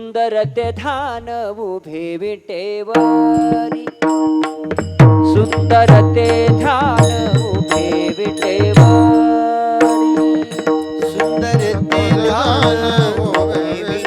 सुंदर ते ध्यान उभे विटेवरी, सुंदर ते ध्यान उभे विटेवरी, सुंदर ते ध्यान उभे विटेवरी.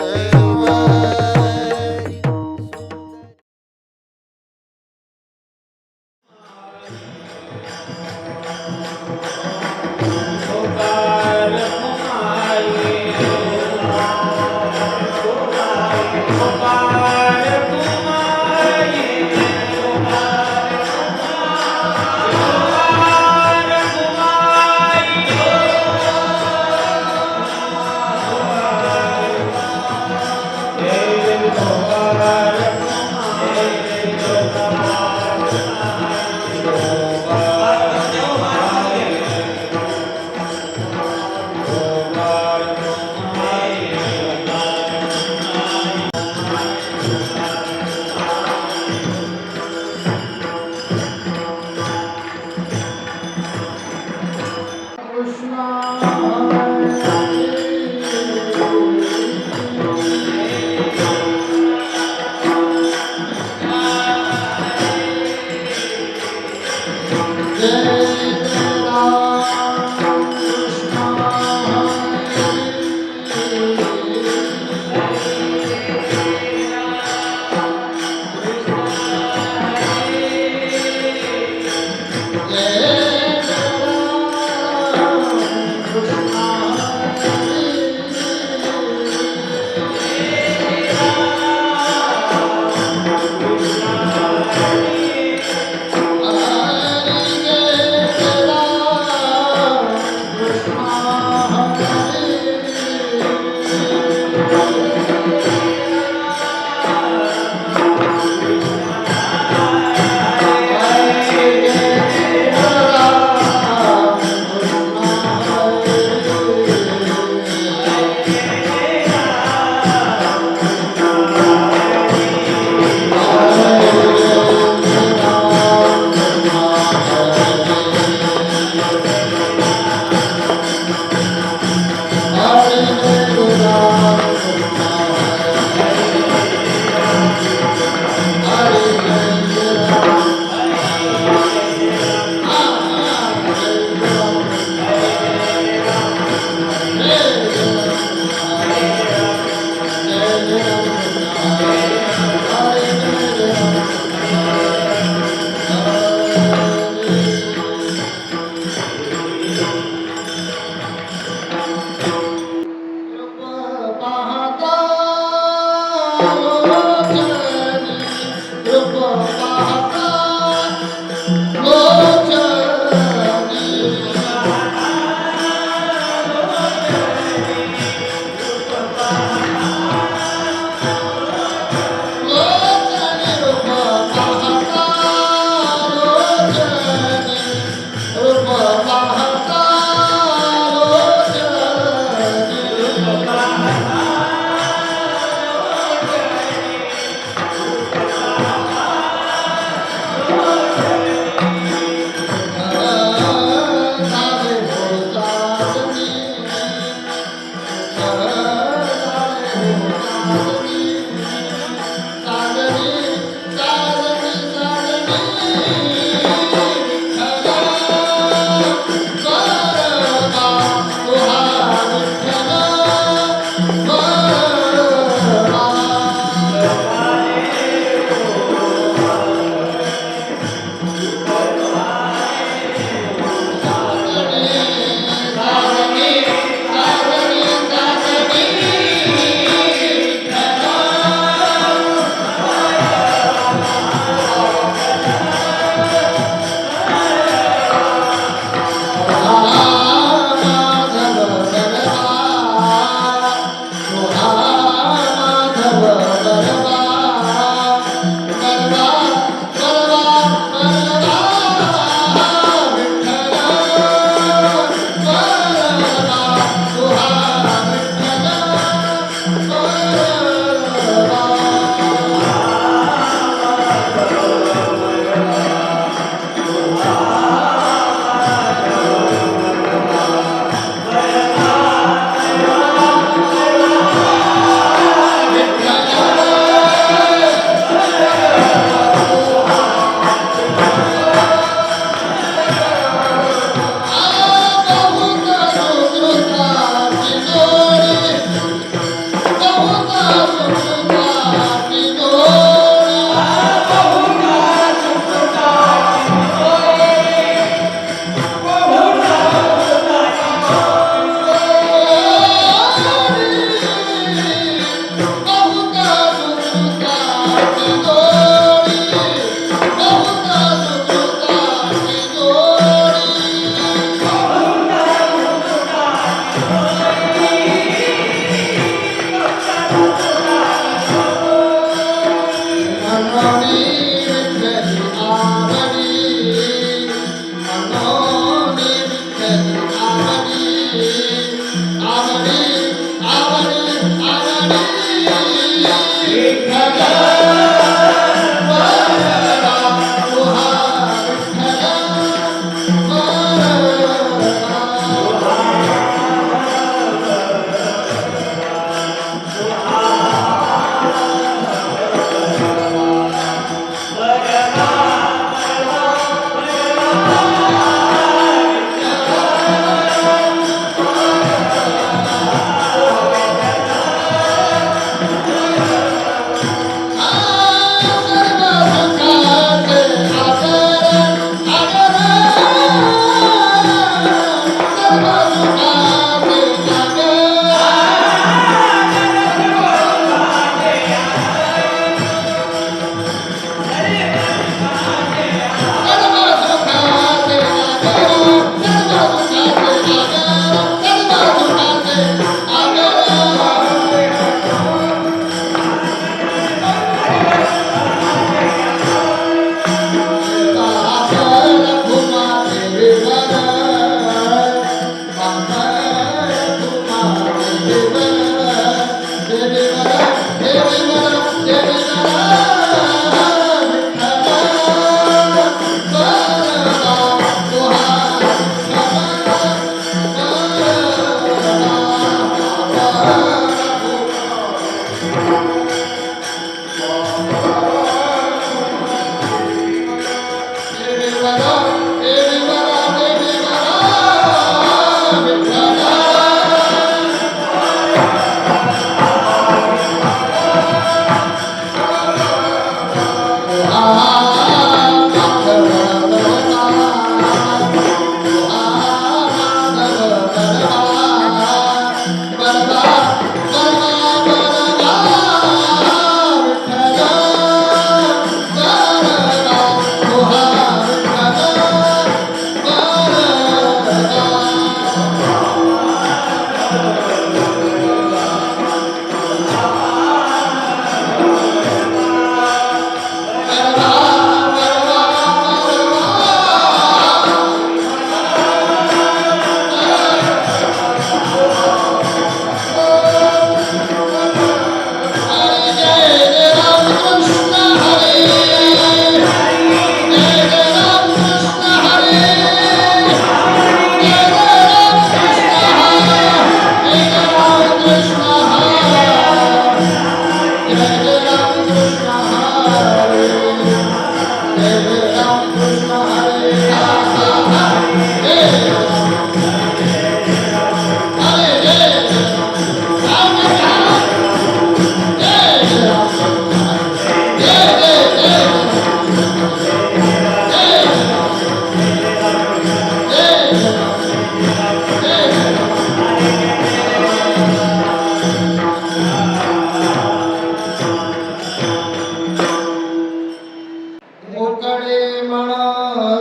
मोकळे मन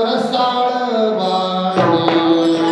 रसाळ वाणी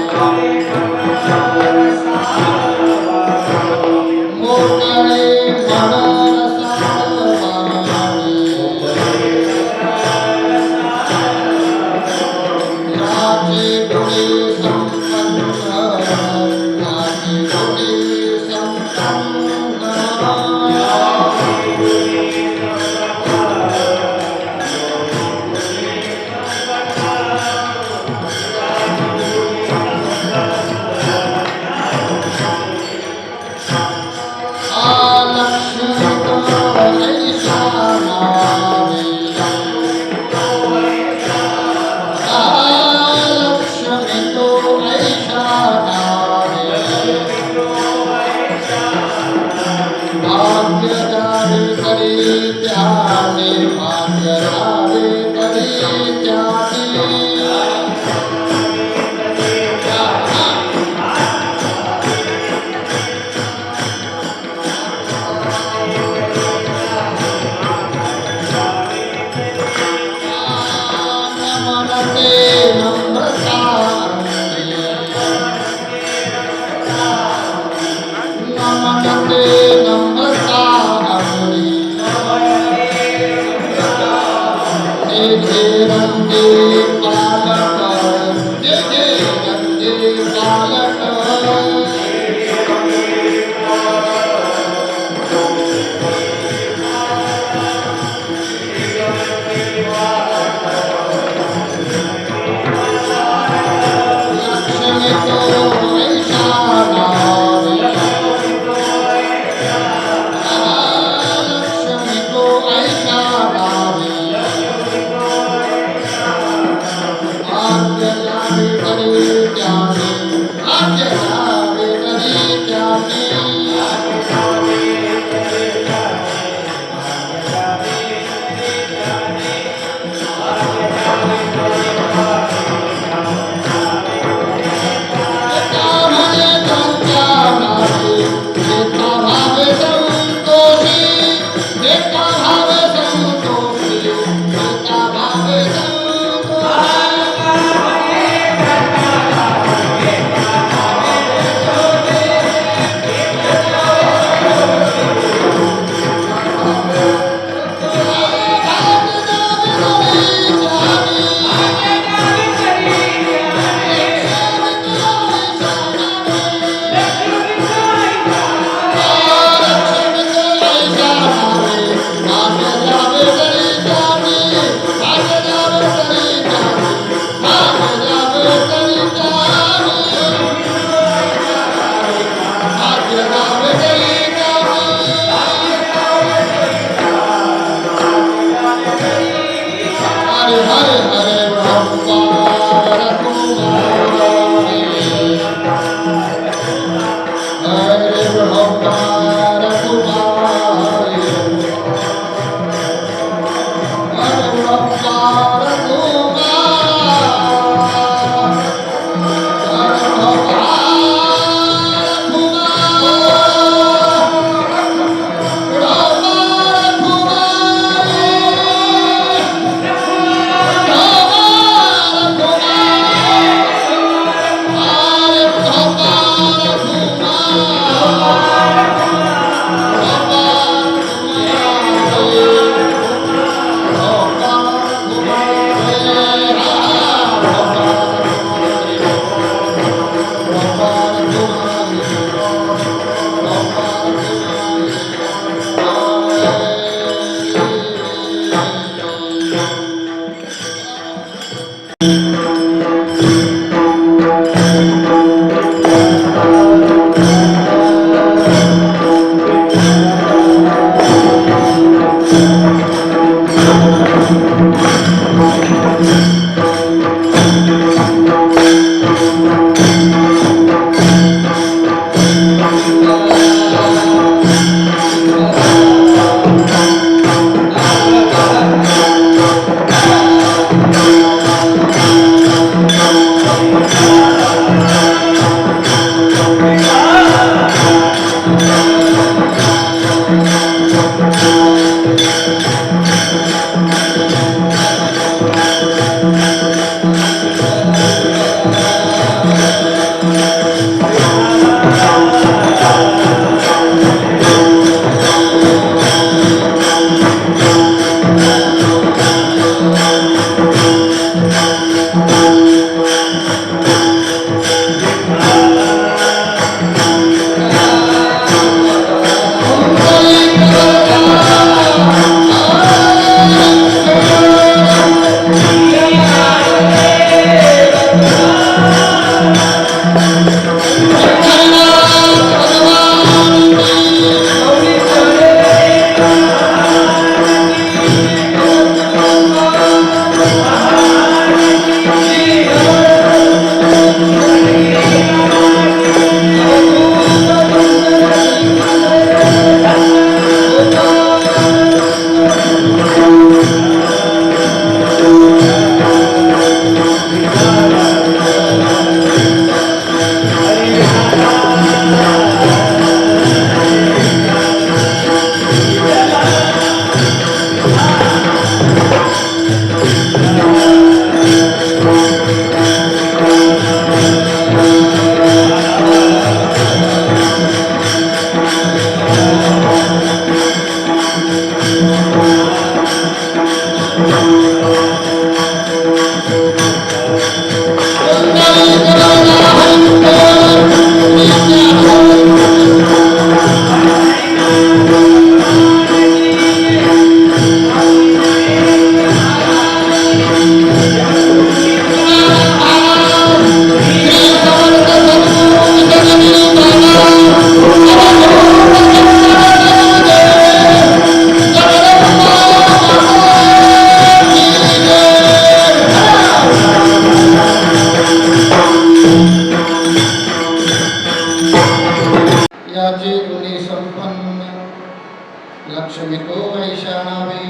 लक्ष्मीको वैशाणावे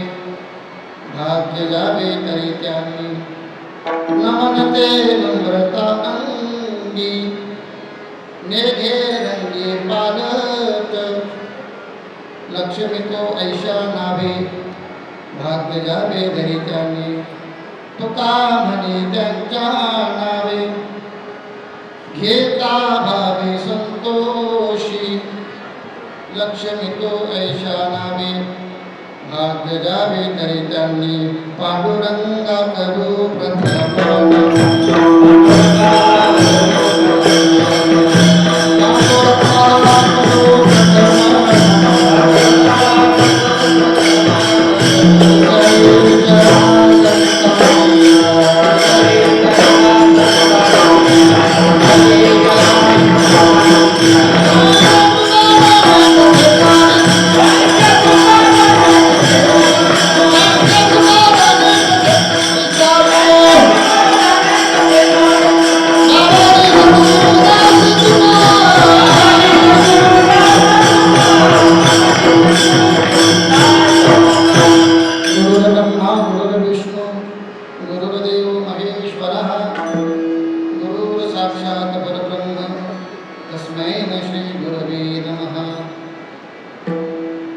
भाग्य जावे तरी त्यांनी नमनते नम्रता अंगी नेघे रंगी पालत लक्ष्मीको ऐशा नावे भाग्य जावे तरी त्यांनी तुका म्हणे त्यांच्या नावे घेता भावे संतोषी लक्ष्मी तो ऐशा नावे भाग्य जावे तरी त्यांनी पांडुरंगा करू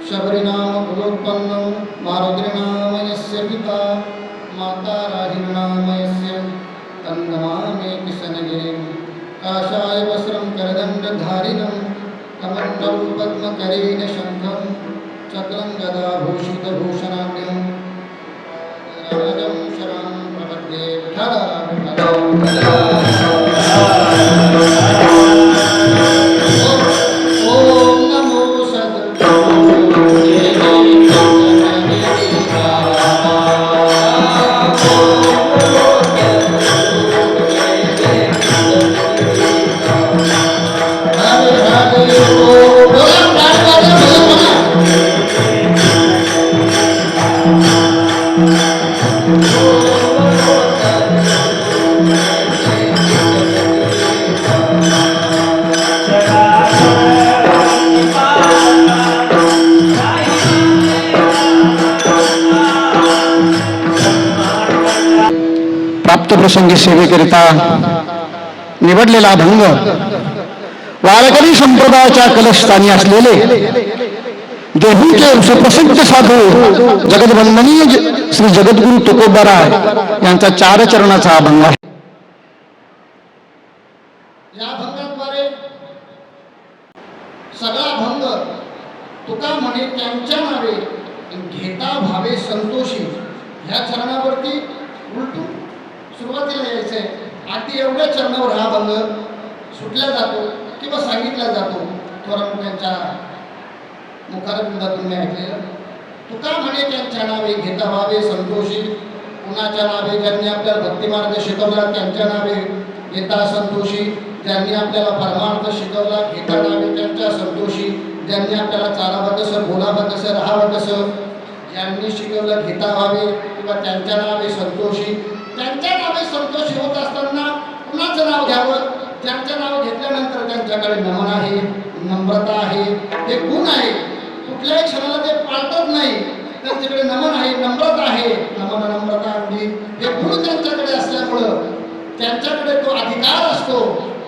शबरीनाम गुरोत्पन्नं मारुद्रीनामयस्य पिता माता राहिर्नामयस्य तन्नमामि किशनगिरिं काषाय वस्त्रं करदण्डधारिणं कमण्डलं पद्मकरेण शङ्खं चक्रं गदाभूषितभूषणाढ्यं राजं शरणं प्रपद्ये विठला प्राप्त प्रसंगी सेवेकरिता निवडलेला भंग वारकरी संप्रदायाच्या कलशस्थानी असलेले देहूचे सुप्रसिद्ध साधू जगदवंदनीय श्री जगद्गुरु तुकोबाराय यांचा 4 चरणाचा अभंग आहे. या भंगाद्वारे सगळा भंग तुका म्हणे त्यांच्या नावे घेता भावे संतोषी ह्या चरणावरती उलटून सुरुवातीला यायचंय. अगदी एवढ्या चरणावर हा भंग सुटला जातो किंवा सांगितला जातो. थोरात त्यांच्या मुखारबिंदातून मी ऐकलेलं. तुका म्हणे त्यांच्या नावे घेता व्हावे संतोषी. कुणाच्या नावे ज्यांनी आपल्याला भक्तिमार्ग शिकवला त्यांच्या नावे घेता संतोषी. ज्यांनी आपल्याला परमार्थ शिकवला घेता नावे त्यांच्या संतोषी. ज्यांनी आपल्याला चालावं कसं बोलावं कसं राहावं कसं ज्यांनी शिकवलं घेता व्हावे किंवा त्यांच्या नावे संतोषी. त्यांच्या नावे संतोषी होत असताना कुणाचं नाव घ्यावं. ज्यांचं नाव घेतल्यानंतर त्यांच्याकडे नमन आहे, नम्रता आहे, ते गुण आहे. कुठल्याही क्षणाला ते पाळतच नाही. त्यांच्याकडे नमन आहे, नम्रता आहे. नमन नम्रता अंगी हे गुण त्यांच्याकडे असल्यामुळं त्यांच्याकडे तो अधिकार असतो.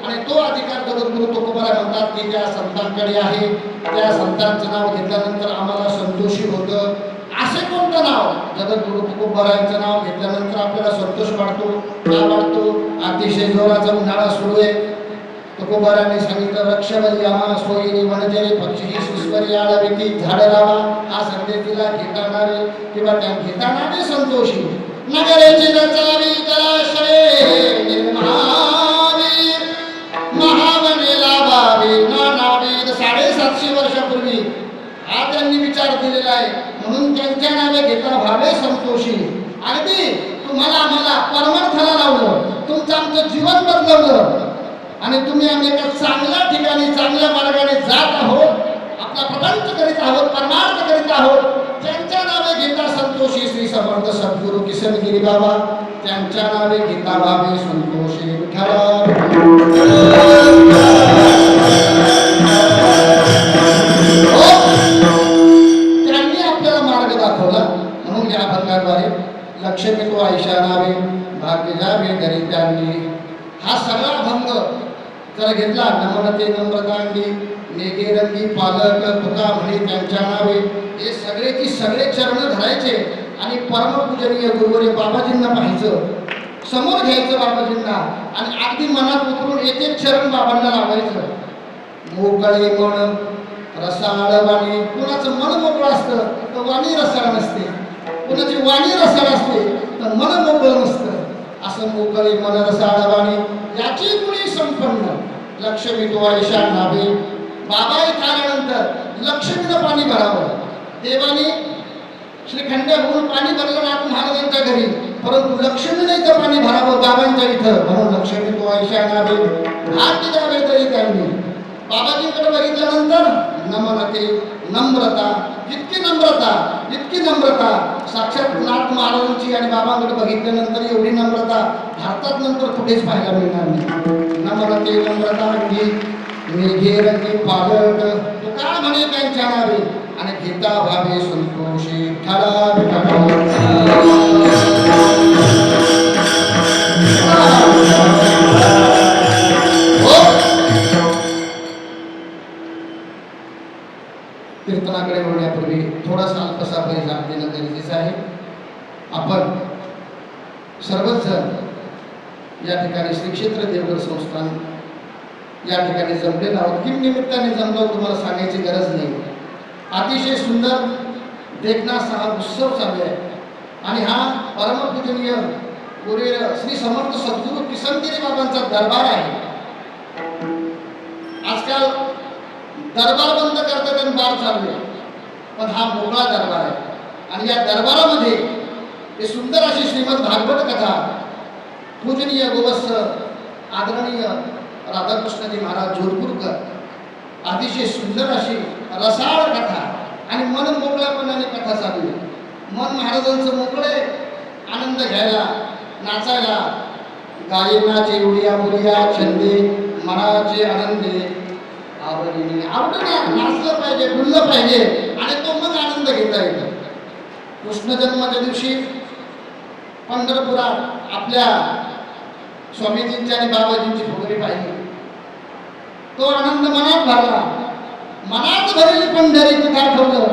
आणि तो अधिकार जगद्गुरु तुकोबाराय म्हणतात की त्या संतांकडे आहे. त्या संतांचं नाव घेतल्यानंतर आम्हाला संतोषी होतं. असे कोणतं नाव जगद्गुरु तुकोबारायांचं नाव घेतल्यानंतर आपल्याला संतोष वाटतो. का वाटतो? अतिशय जोराचा उन्हाळा सुरू आहे. तुकोबारायांनी सांगितलं वृक्षवली आम्हा सोयीनी वनजरी पक्षी सुस्वरी आळविती झाडं लावा. हा संदेश दिला घेता नावे किंवा त्या घेता नावे संतोषी. नगरेची रचावी जलाशये निर्मावी महावने लाभावी नानावी. 750 वर्षापूर्वी हा त्यांनी विचार दिलेला आहे. म्हणून त्यांच्या नावे घेता व्हावे संतोषी. अगदी तुम्हाला आम्हाला परमार्थाला लावलं, तुमचं आमचं जीवन बदलवलं आणि तुम्ही आम्ही एका चांगल्या ठिकाणी चांगल्या मार्गाने जात आहोत. आपला प्रपंच करीत आहोत, परमार्थ करीत आहोत. त्यांच्या नावे घेता संतोषी. श्री समर्थ सद्गुरु किशनगिरी बाबा त्यांच्या नावे घेता व्हावे संतोषी. त्यांनी आपल्याला मार्ग दाखवला. म्हणून या अभंगाद्वारे लक्ष्मी तो आयशा नावे भाग्य जावे घरी त्यांनी. हा सगळा अभंग जर घेतला, नम्रते नम्रतांगी नेगे रंगी पालक तुका म्हणे त्यांच्या नावे, हे सगळेची सगळे चरण धरायचे आणि परमपूजनीय गुरुवरे बाबाजींना पाहायचं, समोर घ्यायचं बाबाजींना आणि अगदी मनात उतरून एक एक चरण बाबांना लावायचं. मोकळे मन रसाळ वाणी. कुणाचं मन मोकळं असतं तर वाणी रसाळ नसते, कुणाची वाणी रसाळ असते तर मन मोकळं नसतं. असं मोकळे मन रसाळ वाणी याची कुणी संपन्न लक्ष्मी तो आयशा नावे. बाबा इथं आल्यानंतर लक्ष्मीनं पाणी भरावं. देवाने श्रीखंड होऊन पाणी भरलं नाथ महाराजांच्या घरी, परंतु लक्ष्मीने इथं पाणी भरावं बाबांच्या इथं. म्हणून लक्ष्मी तो आयशा नावे भाग्य जावे तरी त्यांनी. बाबाजींकडे बघितल्यानंतर नम्रते नम्रता. इतकी नम्रता साक्षात नाथ महाराजांची आणि बाबांकडे बघितल्यानंतर एवढी नम्रता भारतात नंतर कुठेच पाहायला मिळणार नाही. नम्रते नम्रता मेघे रंगी पालट तुका म्हणे त्यांच्या नावे आणि गीता भावे संतोषी ठळा कीर्तनाकडे वळण्यापूर्वी थोडासा अल्पसा परिणाम देणं गरजेचं आहे. आपण सर्वच जण या ठिकाणी श्री क्षेत्र देवगड संस्थान या ठिकाणी जमलेलं आहोत. किम निमित्ताने जमलो तुम्हाला सांगायची गरज नाही. अतिशय सुंदर देखना हा उत्सव चालू आहे आणि हा परमपूजनीय गुरुवीर श्री समर्थ सद्गुरू किसनगिरी बाबांचा दरबार आहे. आजकाल दरबार बंद करतात आणि बार चालू आहे, पण हा मोकळा दरबार आहे आणि या दरबारामध्ये हे सुंदर अशी श्रीमद भागवत कथा पूजनीय गोवत्स आदरणीय राधाकृष्णजी महाराज जोधपूरकर अतिशय सुंदर अशी रसाळ कथा आणि मन मोकळ्यापणाने कथा चालू आहे. मन महाराजांचं मोकळे आनंद घ्यायला, नाचायला, गायनाचे उडिया मुलिया छंदे मनाचे आनंदे आवडीने नाचलं पाहिजे, डुललं पाहिजे आणि तो मग आनंद घेता येतो. कृष्ण जन्माच्या दिवशी पंढरपुरात आपल्या स्वामीजींची आणि बाबाजींची फुगडी पाहिली. तो आनंद मनात भरला. मनात भरली पंढरी तिथं आठवलं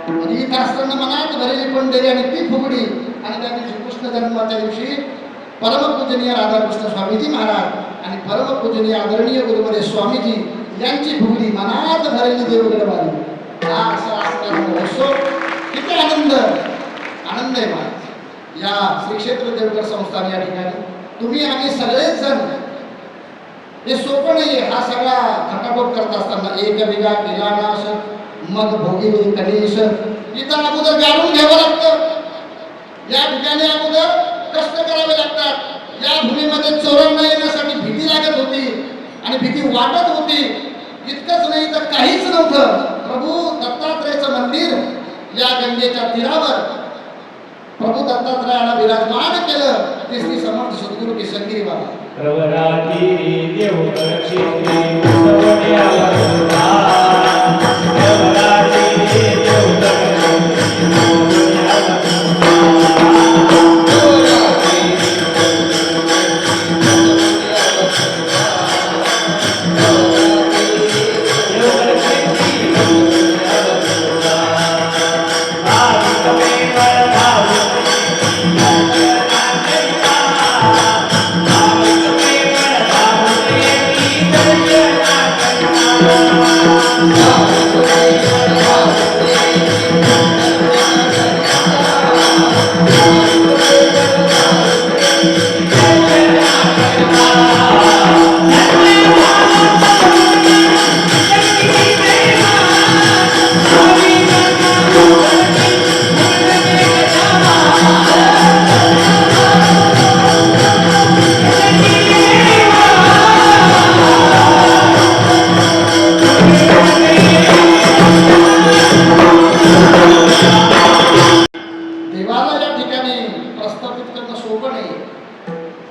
म्हणजे इथं असताना मनात भरली पंढरी आणि ती फुगडी. आणि त्या दिवशी कृष्ण जन्माच्या दिवशी परमपूजनीय राधाकृष्ण स्वामीजी महाराज आणि परमपूजनीय आदरणीय गुरुवरे स्वामीजी यांची फुगडी मनात भरली देवगड वाली. हा असा असणारा महोत्सव किती आनंद आहे महाराज. या श्री क्षेत्र देवगड संस्थान या ठिकाणी तुम्ही आम्ही सगळेच जण हे सोपं नाहीये. हा सगळा खटापट करत असताना एक वेगळा केला नाश मग भोगिले कलेश. इथं अगोदर गाडून घ्यावं लागतं, या ठिकाणी अगोदर कष्ट करावे लागतात. या भूमीमध्ये चोरांना येण्यासाठी भीती लागत होती आणि भीती वाटत होती. इतकंच नाही तर काहीच नव्हतं. प्रभू दत्तात्रयाचं मंदिर या गंगेच्या तीरावर प्रभू दत्तात्रयाला विराजमान केलं ते श्री समर्थ सद्गुरू किसनगिरी बाबा.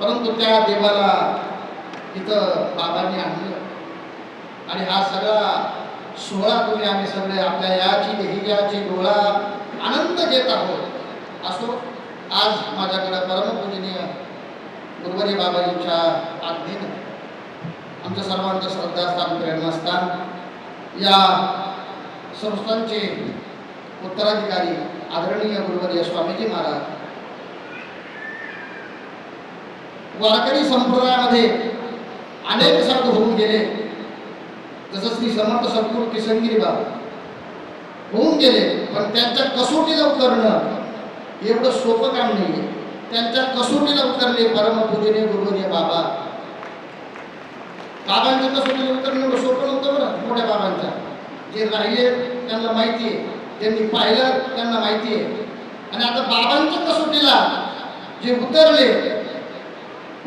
परंतु त्या देवाला इथं बाबांनी आणलं आणि हा सगळा सोहळा तुम्ही आम्ही सगळे आपल्या याची देहियाची डोळा आनंद घेत आहोत. असो, आज माझ्याकडे परमपूजनीय गुरुवारी बाबाजींच्या आज्ञेनं आमच्या सर्वांचं श्रद्धास्थान प्रेरणास्थान या संस्थांचे उत्तराधिकारी आदरणीय गुरुवर्य स्वामीजी महाराज वारकरी संप्रदायामध्ये अनेक साधू होऊन गेले. जसं श्री समर्थ सद्गुरू किसनगिरी बाबा होऊन गेले, पण त्यांच्या कसोटीला उतरणं एवढं सोपं काम नाहीये. त्यांच्या कसोटीला उतरले परमपूजनीय गुरुवर्य बाबा. बाबांच्या कसोटीला उतरणं एवढं सोपं नव्हतं बरं. मोठ्या बाबांच्या जे राहिले त्यांना माहिती आहे, त्यांनी पाहिलं त्यांना माहिती आहे. आणि आता बाबांच्या कसोटीला जे उतरले,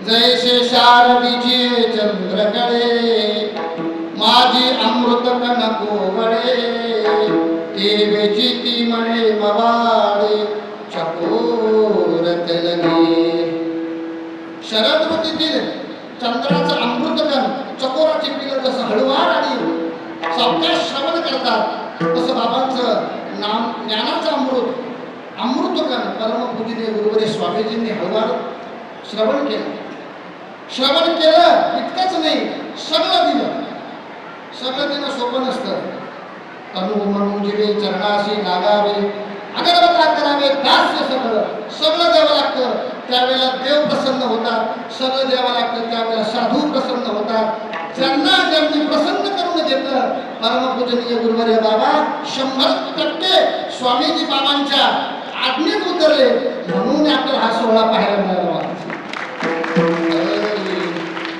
जैसे शारदीचे चंद्रकडे माझी अमृत कनको वडे देवेची ती म्हणे मवाडे चकोर तेलगे. शरद ऋतूतील चंद्राचं अमृतकण चकोराची पिलं जसं हळूवार आणि सावकाश श्रवण करतात, तसं बाबांचं नाम ज्ञानाचं अमृतकण परमपूजनीय गुरुवर्य स्वामीजींनी हळूवार श्रवण केलं. श्रवण केलं इतकंच नाही, सगळं दिलं. सगळं देणं सोपं नसतं. तनु म्हणून जिवे चरणाशी लागावे, अगरबत्ता करावे, दास्य सगळं द्यावं लागतं. त्यावेळेला देव प्रसन्न होतात. सगळं द्यावं लागतं त्यावेळेला साधू प्रसन्न होतात. ज्यांनी प्रसन्न करून घेतलं परमपूजनीय गुरुवर्य बाबा 100% स्वामीजी बाबांच्या आज्ञेत उतरले, म्हणून आपल्याला हा सोहळा पाहायला मिळाला.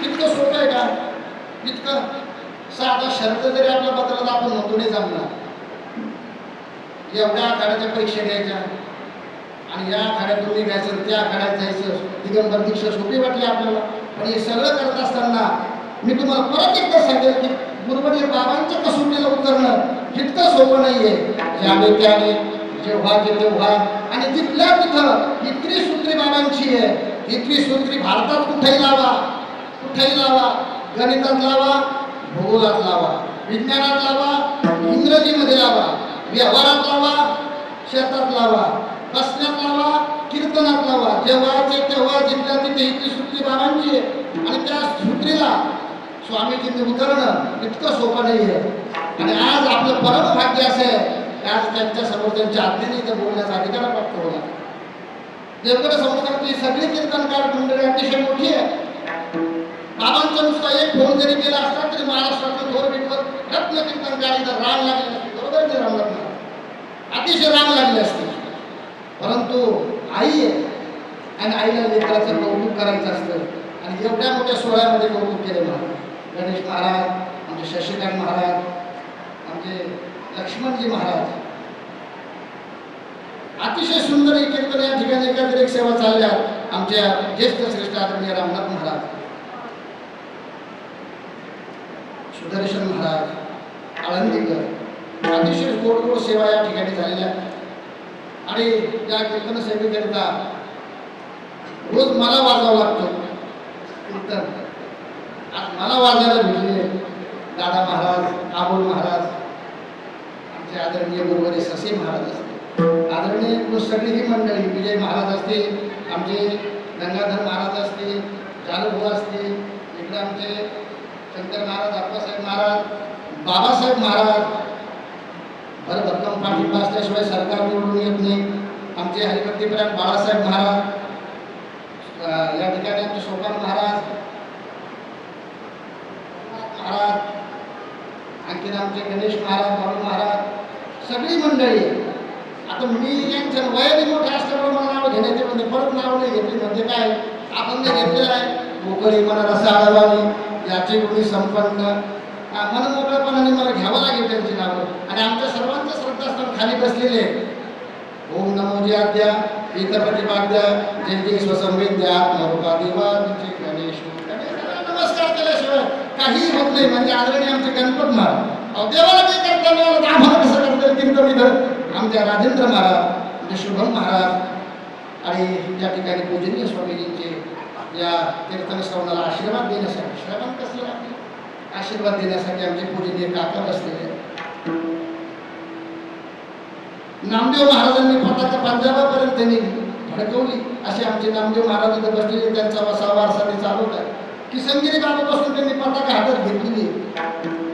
इतकं सोपं आहे का? इतकं साधा शर्त जरी आपल्या पत्रात आपण म्हणतो नाही जमणार. एवढ्या आखाड्याच्या परीक्षा घ्यायच्या आणि या आखाड्यातून निघायचं, त्या आखाड्यात जायचं, दिगंबर दीक्षा सोपी वाटली आपल्याला. पण हे सगळं करत असताना मी तुम्हाला परत एकदा सांगेल की गुरुवर्य बाबांच्या कसोटीला उतरणं इतकं सोपं नाहीये. ज्याने त्याने जेव्हा ते तेव्हा आणि तिथल्या तिथं ही त्रिसूत्री बाबांची आहे. ही त्रिसूत्री भारतात कुठेही लावा, गणितात लावा, भूगोलात लावा, विज्ञानात लावा, इंग्रजीमध्ये लावा, व्यवहारात लावा, शेतात लावा, बसण्यात लावा, कीर्तनात लावा. जेव्हाचे तेव्हा जिथल्या तिथे ही त्रिसूत्री बाबांची आहे. आणि त्या सूत्रीला स्वामीजींनी उतरणं इतकं सोपं नाही आहे. आणि आज आपलं परम भाग्य असं आहे की आज त्यांच्या समोर त्यांच्या आज्ञेने इथं बोलण्याचा अधिकार प्राप्त होणार. देवगड संस्थांची सगळी कीर्तनकार मंडळी अतिशय मोठी आहे. बाबांचा नुसता एक फोन जरी केला असता तरी महाराष्ट्रातलं थोर रत्न कीर्तनकार इथं रांग लागली असती. बरोबर ते रांग लागणार, अतिशय रांग लागली असती. परंतु आई आहे आणि आईला लेकराचं कौतुक करायचं असतं. आणि एवढ्या मोठ्या सोहळ्यामध्ये कौतुक केलं महाराज. गणेश महाराज, आमचे शशिकांत महाराज, आमचे लक्ष्मणजी महाराज, अतिशय सुंदर ही कीर्तन या ठिकाणी एकाधिक सेवा चालल्या. आमच्या ज्येष्ठ श्रेष्ठ आदरणीय रामनाथ महाराज, सुदर्शन महाराज, आळंदीकर, अतिशय गोड सेवा या ठिकाणी झालेल्या. आणि या कीर्तन सेवेकरिता रोज मला वाजावं लागतं कीर्तन. आज मला वाजायला भेटलेले दादा महाराज, आबोल महाराज, आमचे आदरणीय गुरुवर्य ससे महाराज असतील, आदरणीय सगळी ही मंडळी, विजय महाराज असतील, आमचे गंगाधर महाराज असतील, जालूभाऊ असतील, इकडे आमचे शंकर महाराज, आप्पासाहेब महाराज, बाबासाहेब महाराज. बरं भक्कम पाठिंबा असल्याशिवाय सरकार निवडून येत नाही. आमचे हरिभक्तीपरायण बाळासाहेब महाराज, या ठिकाणी आमचे सोपान महाराज, आणखीन आमचे गणेश महाराज, बाळू महाराज, सगळी मंडळी. आता मी यांच्या वयाने मोठे असल्यामुळे मला नाव घेण्याचे म्हणजे परत नाव नाही घेतली म्हणजे काय आपण नाही घेतलेलं आहे. मोकळी मला रसा आळवानी याचे गुणी संपन्न मन मोकळेपणाने मला घ्यावं लागेल त्यांची नावं. आणि आमच्या सर्वांचं श्रद्धास्थान खाली बसलेले. ओम नमो जी आद्या इतर प्रतिपाद्या जय जय स्वसंवेद्या आत्मरूपादेवा गणेश. नमस्कार केल्याशिवाय काही होत नाही. म्हणजे आदरणीय आमचे गणपत महाराज, देवाला काही करता नाही आम्हाला कसं करता कीर्तन इथं आमच्या राजेंद्र महाराज, आमचे शुभम महाराज आणि या ठिकाणी पूजनीय स्वामीजींचे या कीर्तन श्रवणाला आशीर्वाद देण्यासाठी, श्रवण कसलं आशीर्वाद देण्यासाठी आमचे पूजनीय काका बसलेले. नामदेव महाराजांनी पताका पंजाबापर्यंत त्यांनी भडकवली. असे आमचे नामदेव महाराज इथं बसलेले, त्यांचा वारसा ते चालवत आहे. किसनगिरी बाबापासून त्यांनी पताका हातात घेतलेली,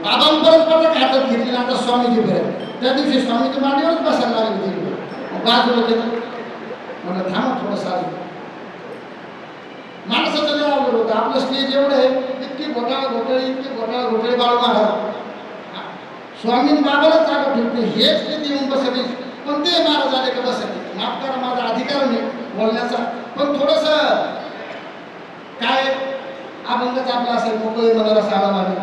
बाबांपर्यंत पताका हातात घेतली. आता स्वामीजीपर्यंत त्या दिवशी स्वामीजी मांडीवरच बसायला लागले तिकडे. बाजूला केलं, म्हणलं थांबा थोडंसं. माणसाचं लय अवघड होतं. आपलं स्टेज एवढं आहे, इतकी घोटाळे बाळू महाराज स्वामी बाबाला जागा ठेवते. हेच ते येऊन बसले. कोणते महाराज आले का बसले. माफ करा, माझा अधिकार नाही बोलण्याचा, पण थोडस काय अभंगच आपला असेल, मोकळे मनाला साडा मारली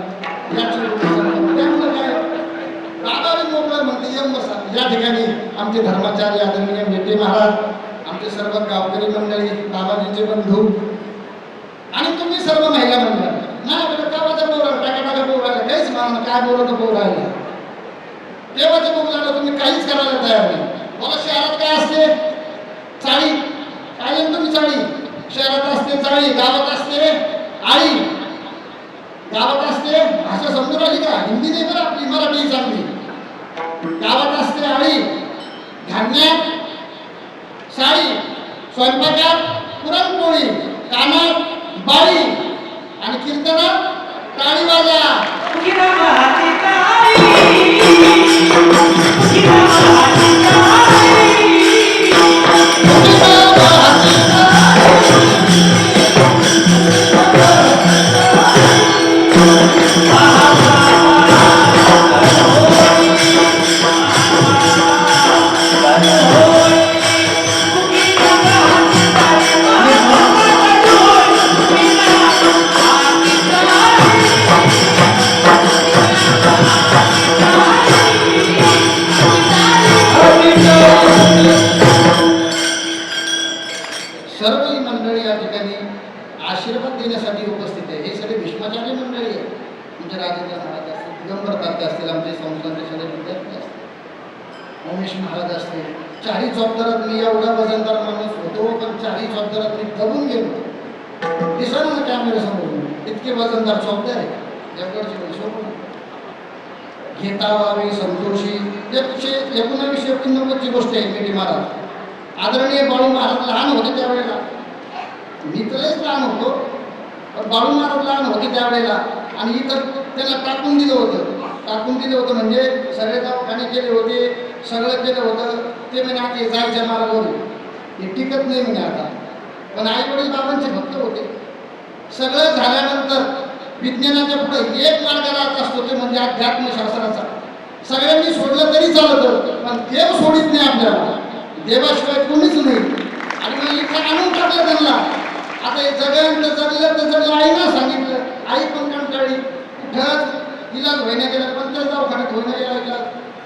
त्यामुळे काय बाबा मोकळं म्हणते यम बसा. या ठिकाणी आमचे धर्माचार्य आदरणीय मेटे महाराज, आमचे सर्व गावकरी मंडळी, बाबाजींचे बंधू आणि तुम्ही सर्व महिला मंडळ, नाही गावाचा पोरा टाका पोरायला काहीच मानणं काय बोलत पोरायला देवाचं बोलायला तुम्ही काहीच करायला तयार नाही. मला शहरात काय असते चाळी, काय तुम्ही चाळी शहरात असते, चाळी गावात असते, आळी गावात असते. भाषा समजून आली का? हिंदी नाही बरं, आपली मराठी चांगली. गावात असते आळी, धान्यात साळी, स्वयंपाकात पुरणपोळी, कानात बाळी आणि कीर्तनात टाळी वाजा. आशीर्वाद देण्यासाठी उपस्थित आहे. हे सगळे भीष्माचार्य मंडळी आहे. तुमचे राजेंद्र महाराज असतील, दिगंबर तात्या असतील, आमचे संस्थांचे सगळे विद्यार्थी असतील, उमेश महाराज असतील. चारी चौकदारात मी एवढा वजनदार माणूस होतो, पण चारी चौकदारात मी दबून गेलो. दिसणार ना कॅमेरा समोर इतके वजनदार चौकदार आहे. घेता व्हावे संतोषी. 1989ची गोष्ट आहे. मेटे महाराज आदरणीय बाळू महाराज लहान होते त्यावेळेला, मी तरच लहान होतो, पण बाळू महाराज लहान होते त्यावेळेला. आणि इथं त्याला टाकून दिलं होतं म्हणजे सगळे दवाखाने केले होते, सगळं केलं होतं. ते म्हणे आता जायच्या मार्गावर हे टिकत नाही म्हणे आता. पण आई वडील बाबांचे भक्त होते. सगळं झाल्यानंतर विज्ञानाच्या पुढे एक मार्ग राहत असतो, ते म्हणजे अध्यात्मशास्त्राचा. सगळ्यांनी सोडलं तरी चालतं, पण देव सोडित नाही आपल्याला. देवाशिवाय कोणीच नाही. आणि मग इथं आणून टाकलं त्यांना. आता हे जगलं तर जगलं. आईनं सांगितलं, आई पण कंटाळली, कुठंच इलाज होईना गेला, पण त्या दवाखान्यात होईना गेला.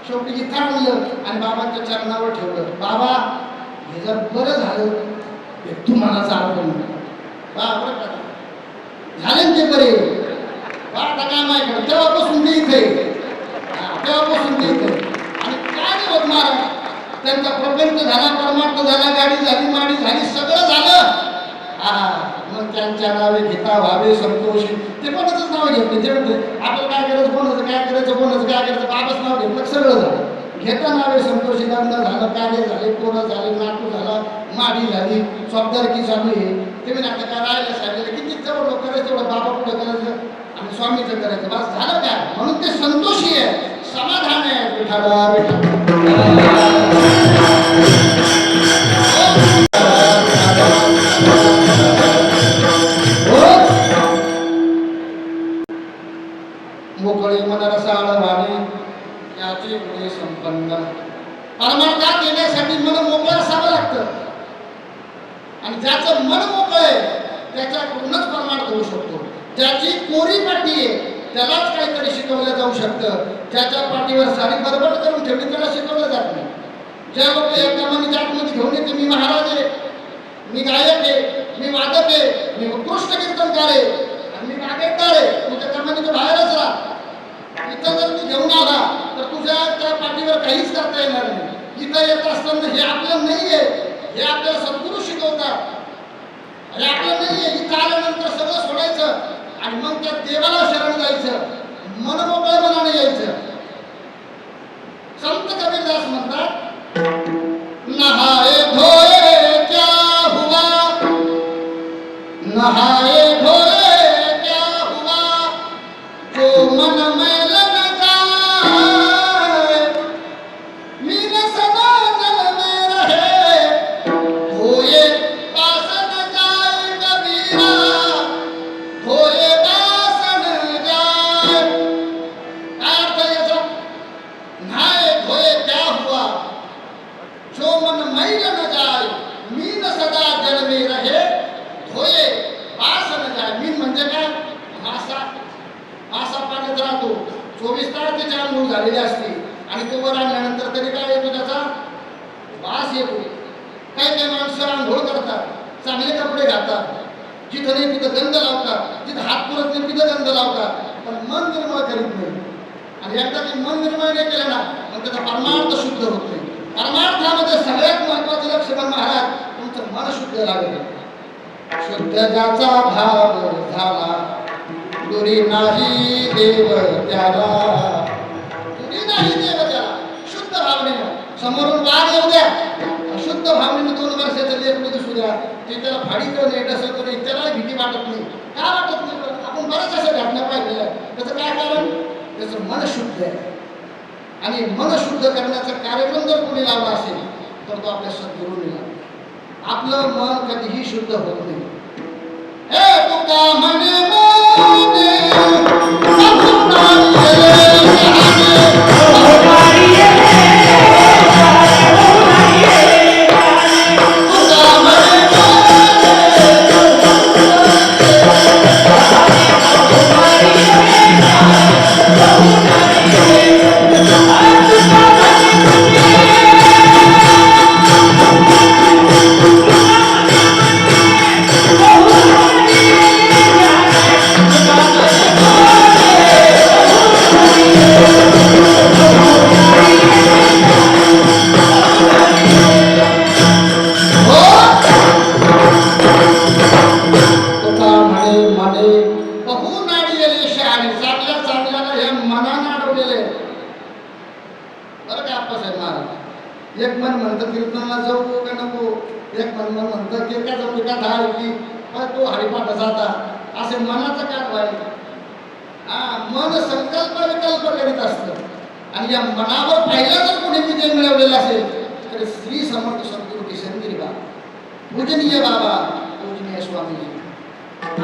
शेवटी इथं आणलं आणि बाबांच्या चरणावर ठेवलं. बाबा हे जर बरं झालं हे तुम्हाला चालतं बरं का झाले ते बरे. आता काय माहिती तेव्हापासून ते इथे आणि काय नाही होत महाराज. त्यांचा प्रपंच झाला, परमार्थ झाला, गाडी झाली, माडी झाली, सगळं झालं. मग त्यांच्या नावे घेता व्हावे संतोषी. ते कोणाचंच नाव घेतलं. ते आपल्याला काय करायचं, कोणाचं काय करायचं, बाबाच नाव घेतलं, सगळं झालं. घेता नावे संतोषी. लग्न झालं, कार्य झाले, पोरं झाले, नातू झाला, माडी झाली, स्वाबदारकी चालू आहे. ते म्हणजे आता काय राहायला सांगितलं, किती जवळ लोक करायचं तेवढं बाबा पुढं करायचं आणि स्वामीचं करायचं, बस झालं काय. म्हणून ते संतोषी आहे, समाधान आहे. मोकळे मनरसा आळवाने याचे पुढे संपन्न. परमार्थात येण्यासाठी मन मोकळं असावं लागतं. आणि ज्याचं मन मोकळं आहे त्याच्याकडूनच परमार्थ होऊ शकतो. ज्याची कोरी पाठी आहे त्यालाच काहीतरी शिकवलं जाऊ शकतं. ज्याच्या पाठीवर सारी बरबट करून ठेवली त्याला शिकवलं जात नाही. ज्या लोक एका मनी आतमध्ये घेऊन येते, मी महाराज आहे, मी गायक आहे, मी वादक आहे, मी उत्कृष्ट कीर्तनकार आहे आणि मी गायककार आहे, तुझ्या कमानीच्या बाहेरच राहा. इथं जर तू घेऊन आला तर तुझ्या त्या पाठीवर काहीच करता येणार नाही. इथं येत असताना हे आपलं नाही आहे, हे आपल्याला सद्गुरू शिकवतात. हे आपलं नाही आहे. इथं आल्यानंतर सगळं सोडायचं आणि मग त्या देवाला शरण जायचं, मन मोकळं मनाने यायचं. संत कबीरदास म्हणतात, नहाए सदा जन्मे रहे धोये पास न जाय. मीन म्हणजे काय? मासा. मासा पाण्यात राहतो 24 तास त्याची आंघोळ झालेली असते आणि तो वर आणल्यानंतर तरी काय येतो त्याचा वास येतो. काही काही माणसं आंघोळ करतात, चांगले कपडे घालतात, जिथं नाही तिथं गंध लावतात, जिथं हात पुरत नाही तिथं गंध लावतात, पण मन निर्मळ करीत नाही. आणि एकदा ते मन निर्मळ नाही केलं ना मग त्याचा परमार्थ शुद्ध होत नाही. परमार्थामध्ये सगळ्यात महत्वाचं लक्षण महाराज तुमचं मन शुद्ध लागेल. शुद्ध ज्याचा भाव झाला दुरी नाही देव त्याला. दुरी नाही देव त्याला. शुद्ध भावनेनं समोरून वाघ येऊ द्या, शुद्ध भावनेनं 2 वर्षाचं लेकरू दिसू द्या, ते त्याला फाडीत नाही डसत नाही, त्याला भीती वाटत नाही. का वाटत नाही? आपण बऱ्याच अशा घटना पाहिलेल्या आहेत. त्याचं काय कारण? त्याचं मन शुद्ध आहे. आणि मन शुद्ध करण्याचा कार्यक्रम जर कोणी लावला असेल तर तो आपल्या सद्गुरूंनी लावला. आपलं मन कधीही शुद्ध होत नाही. हे तुका म्हणे मोने एक मन म्हणतं कीर्तनाला जाऊ का नको, एक मन म्हणतं की का जाऊ का दहा की तो हरिपाठ जाता. असे मनाचं कारवाई. मन संकल्प विकल्प करीत असतं आणि या मनावर पहिला जर कोणी विजय मिळवलेला असेल तर श्री समर्थ सद्गुरू किशनगिरी बाबा, पूजनीय बाबा, पूजनीय स्वामीजी.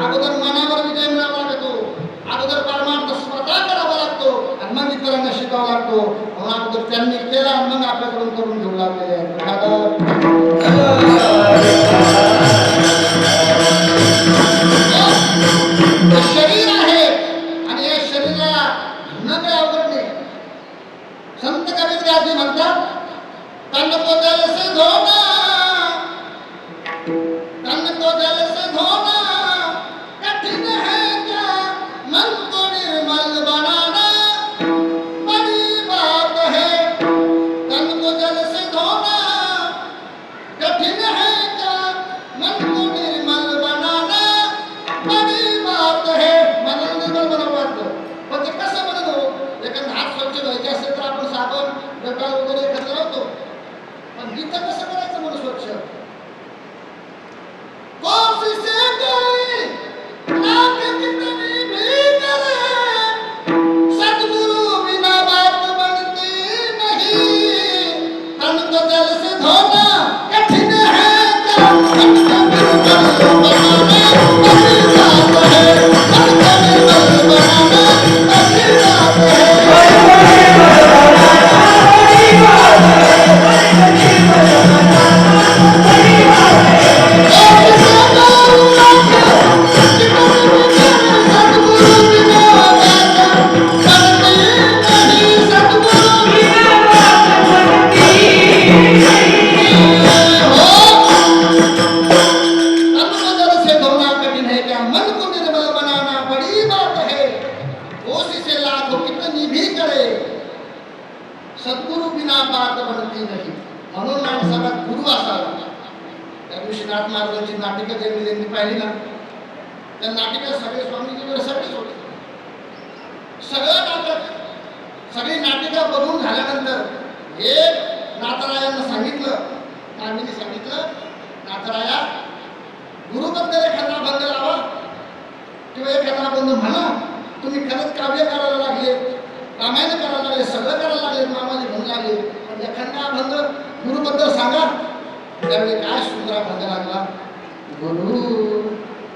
अगोदर मनावर विजय मिळावा लागतो, अगोदर परमार्थ स्वतः करावा लागतो आणि मग इतरांना शिकावा लागतो. मग अगोदर त्यांनी केला आणि मग आपल्याकडून करून घेऊ लागलेले आहेत. शरीर आहे आणि या शरीराला न काही अवघड नाही. संत कबीर म्हणतात तन को जल से धोना, तन को जल से धोना कठिन है क्या, मन को निर्मल बनाना बड़ी बात है. तन को जल से धोना कठिन है क्या, मन को निर्मल बनाना बड़ी बात है. मनाला निर्मल बनावं लागतं. पण ते कसं बनवतो? एखादा हात स्वच्छ धुवायचे असेल तर आपण साबण डबा वगैरे एकत्र लावतो, पण इथं कसं करायचं मन स्वच्छ? कोशिशें करी लाख कितनी भी करे, सद्गुरु बिना बात बनती नहीं. तन को जल से धोना कठिन है क्या, मन को निर्मल बनाना बड़ी बात है. मन को निर्मल बनाना बड़ी बात सद्गुरु बिना बात बनती नाही. म्हणून माणसाला गुरु असावा. त्या दिवशी नाथ महाराजांची नाटिका ज्यांनी पाहिली ना, त्या नाटिका सगळे स्वामीजीवर सगळेच होते. सगळं नाटक, सगळी नाटिका बघून झाल्यानंतर एक नाथरायांना सांगितलं, स्वामींनी सांगितलं, नाथराया गुरुबद्दल एखादा अभंग लावा किंवा एखादा अभंग म्हणा. तुम्ही खरंच काव्य करायला लागले, रामायण करायला लागले, सगळं करायला लागले, मामाजी म्हणू लागले, पण एखादा अभंग गुरुबद्दल सांगा. त्यावेळी काय सुंदर अभंग लागला. गुरु